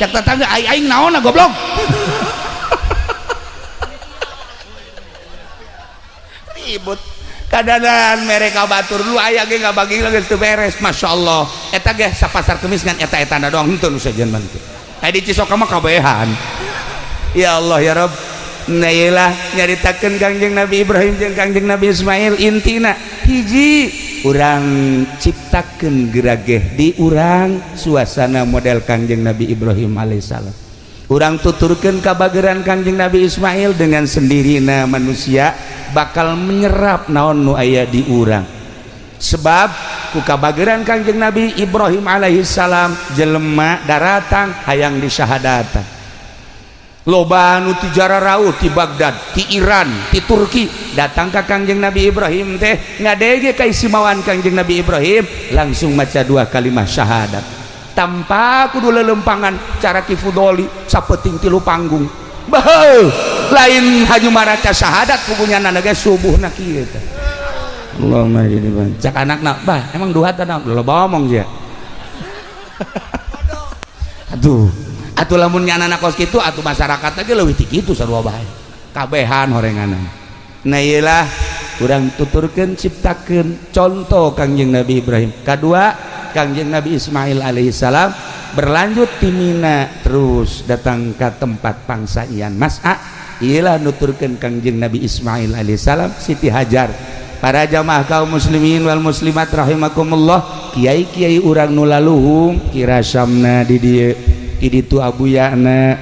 cek tetangga aing naon goblok ribut kadanan mereka batur lu aya ge ngabagi geus teu beres masyaallah eta ge sapasar kemis ngan eta-etana doang henteu nu sajeun bantu aya di Cisoka mah kabehan ya Allah ya Rabb nailah nyaritakeun Kangjeng Nabi Ibrahim jeung Kangjeng Nabi Ismail intina hiji urang ciptakeun gerageh di urang suasana model Kangjeng Nabi Ibrahim alaihissalam urang tuturkeun kabageran Kangjeng Nabi Ismail dengan sendirina manusia bakal menyerap naon nu aya di urang sebab ku kabageran Kangjeng Nabi Ibrahim alaihissalam jelema daratang hayang disyahadatan loba nu ti Jararaut ti Baghdad ti Iran ti Turki datang ka Kangjeng Nabi Ibrahim teh ngadege kaistimewaan Kangjeng Nabi Ibrahim langsung maca 2 kalimah syahadat tanpa kudu lelempangan cara kifudoli sapeting 3 panggung baheul lain haju maraca syahadat pugunyana ge subuhna kieu teh Allahumma jadi cak anakna bah emang duhat anak loba omong sia aduh atuh lamun nyanana kos kitu atuh masyarakat lagi leuwih ti kitu sarua bae kabehan horenganan nah ieulah urang tuturkeun ciptakeun contoh Kangjeng Nabi Ibrahim kadua Kangjeng Nabi Ismail alaihissalam berlanjut ti Mina terus datang ke tempat pangsaian Mas'a ieulah nuturkeun Kangjeng Nabi Ismail alaihissalam Siti Hajar para jamaah kaum muslimin wal muslimat rahimakumullah kiai-kiai urang nu laluhung kira Syamna di dieu di ditu abuyana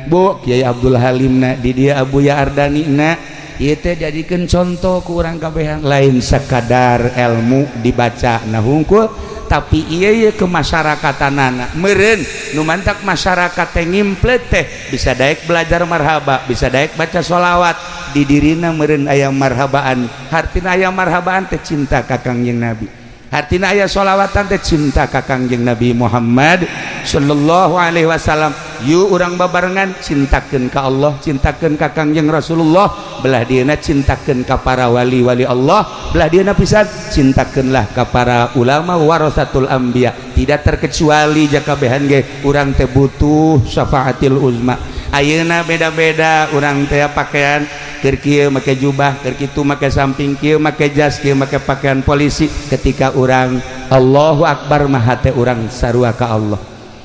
Bu Kiai Abdul Halimna di dia Abuya Ardanina ieu teh jadikeun contoh ku urang kabehan lain sekadar ilmu dibaca nah hungkul tapi ieu ke masyarakatanana meureun nu mantak masyarakat teh ngimplet teh bisa daek belajar marhaba bisa daek baca sholawat di dirina meureun aya marhabaan hartina aya marhabaan teh cinta ka Kangjeng Nabi hartina aya sholawatan teh cinta ka Kangjeng Nabi Muhammad sallallahu alaihi wasallam yuk urang babarengan cintakeun ka Allah cintakeun ka Kangjeng Rasulullah belah dieuna cintakeun ka para wali-wali Allah belah dieuna pisan cintakeunlah ka para ulama warasatul anbiya tidak terkecuali jakabehan ge urang teh butuh syafaatil uzma ayeuna beda-beda urang teh pakaian keur kieu make jubah keur kitu make samping kieu make jas kieu make pakaian polisi ketika urang Allahu Akbar mah hate urang sarua ka Allah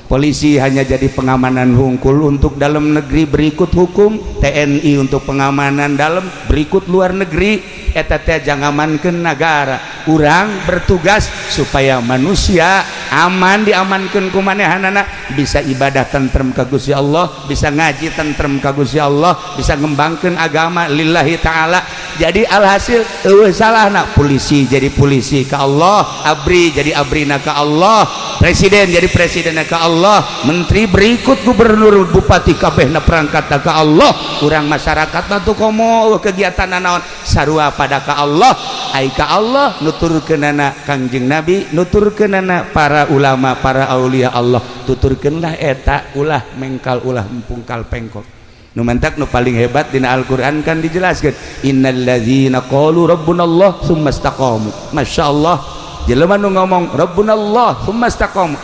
polisi hanya jadi pengamanan hungkul untuk dalam negeri berikut hukum TNI untuk pengamanan dalam berikut luar negeri eta teh jangamankeun negara urang bertugas supaya manusia aman diamankeun ku manehanana bisa ibadah tentrem ka Gusti Allah bisa ngaji tentrem ka Gusti Allah bisa ngembangkeun agama lillahi taala jadi alhasil eueuh salahna polisi jadi polisi ka Allah abri jadi abrina ka Allah presiden jadi presidenna ka Allah menteri berikut gubernur bupati kabehna perangkat ka Allah urang masyarakatna tuh komo kegiatan naon sarua pada ka Allah ai ka Allah nuturkeunana Kangjeng Nabi nuturkeunana para ulama para aulia Allah tuturkeunlah eta ulah mengkal ulah empungkal pengkol nu mantak nu paling hebat dina Al-Qur'an kan dijelaskeun innalladzina qalu rabbunallah tsumma istaqamu masyaallah jelema nu ngomong rabbunallah tsumma istaqamu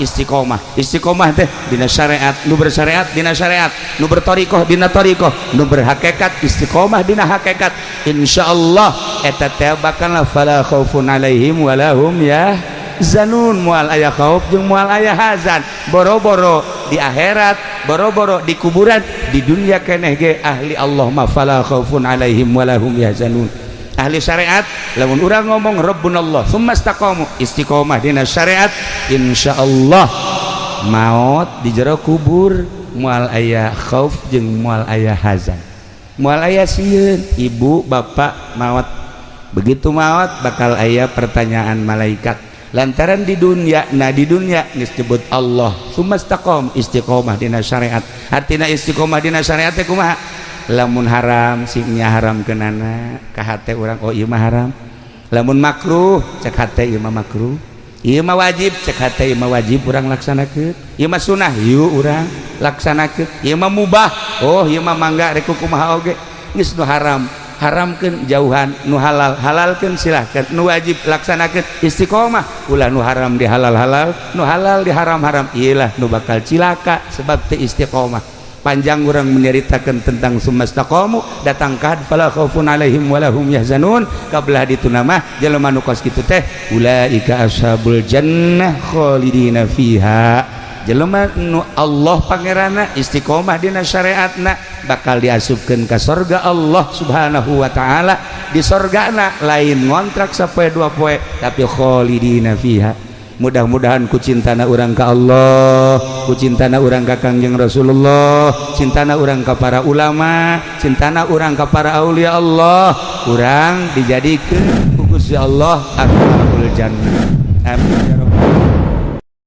istiqomah teh dina syariat nu bersyariat dina syariat nu berthariqah dina thariqah nu berhakikat istiqomah dina hakikat insyaallah eta teh bakal fala khaufun alaihim walahum ya zanun moal aya khauf jeung moal aya hazan boro-boro di akhirat boro-boro di kuburan di dunia keneh ge ahli Allah ma fala khaufun alaihim walahum yahzanun ahli syariat lamun urang ngomong rabbunallah tsumma istaqamu istiqomah dina syariat insyaallah maut di jero kubur moal aya khauf jeung moal aya hazan moal aya sieun ibu bapak maut begitu maut bakal aya pertanyaan malaikat lantaran di dunia disebut Allah sumastaqom istiqomah dina syariat. Artina istiqomah dina syariat teh kumaha? Lamun haram singnya haram kenana ka hate urang oh ieu mah haram, lamun makruh cek hate ieu mah makruh, ieu mah wajib cek hate ieu mah wajib urang laksanakeun, ieu mah sunah ieu urang laksanakeun, ieu mah mubah oh ieu mah mangga rek kumaha oge, geus nu haram haramkeun jauhan, nu halal halalkeun silahkan, nu wajib laksanakeun istiqomah, ulah nu haram di halal halal, nu halal di haram haram, iyalah nu bakal cilaka sebab teu istiqomah. Panjang orang menceritakan tentang sumastaqamu datang kad fala khaufun alaihim walahum yahzanun kabelah ditu nama jelema nu kos kitu teh ulaika ashabul jannah khalidina fiha, jelema nu Allah pangerana istiqomah dina syariatna bakal diasupkeun ka surga Allah subhanahu wa ta'ala. Di surgana lain ngontrak sapoe dua poe tapi khalidina fiha. Mudah-mudahan ku cintana urang ka Allah, ku cintana urang ka Kangjeng Rasulullah, cintana urang ka para ulama, cintana urang ka para aulia Allah, urang dijadikeun ku Gusti Allah ashabul jannah. Amin ya rabbal alamin.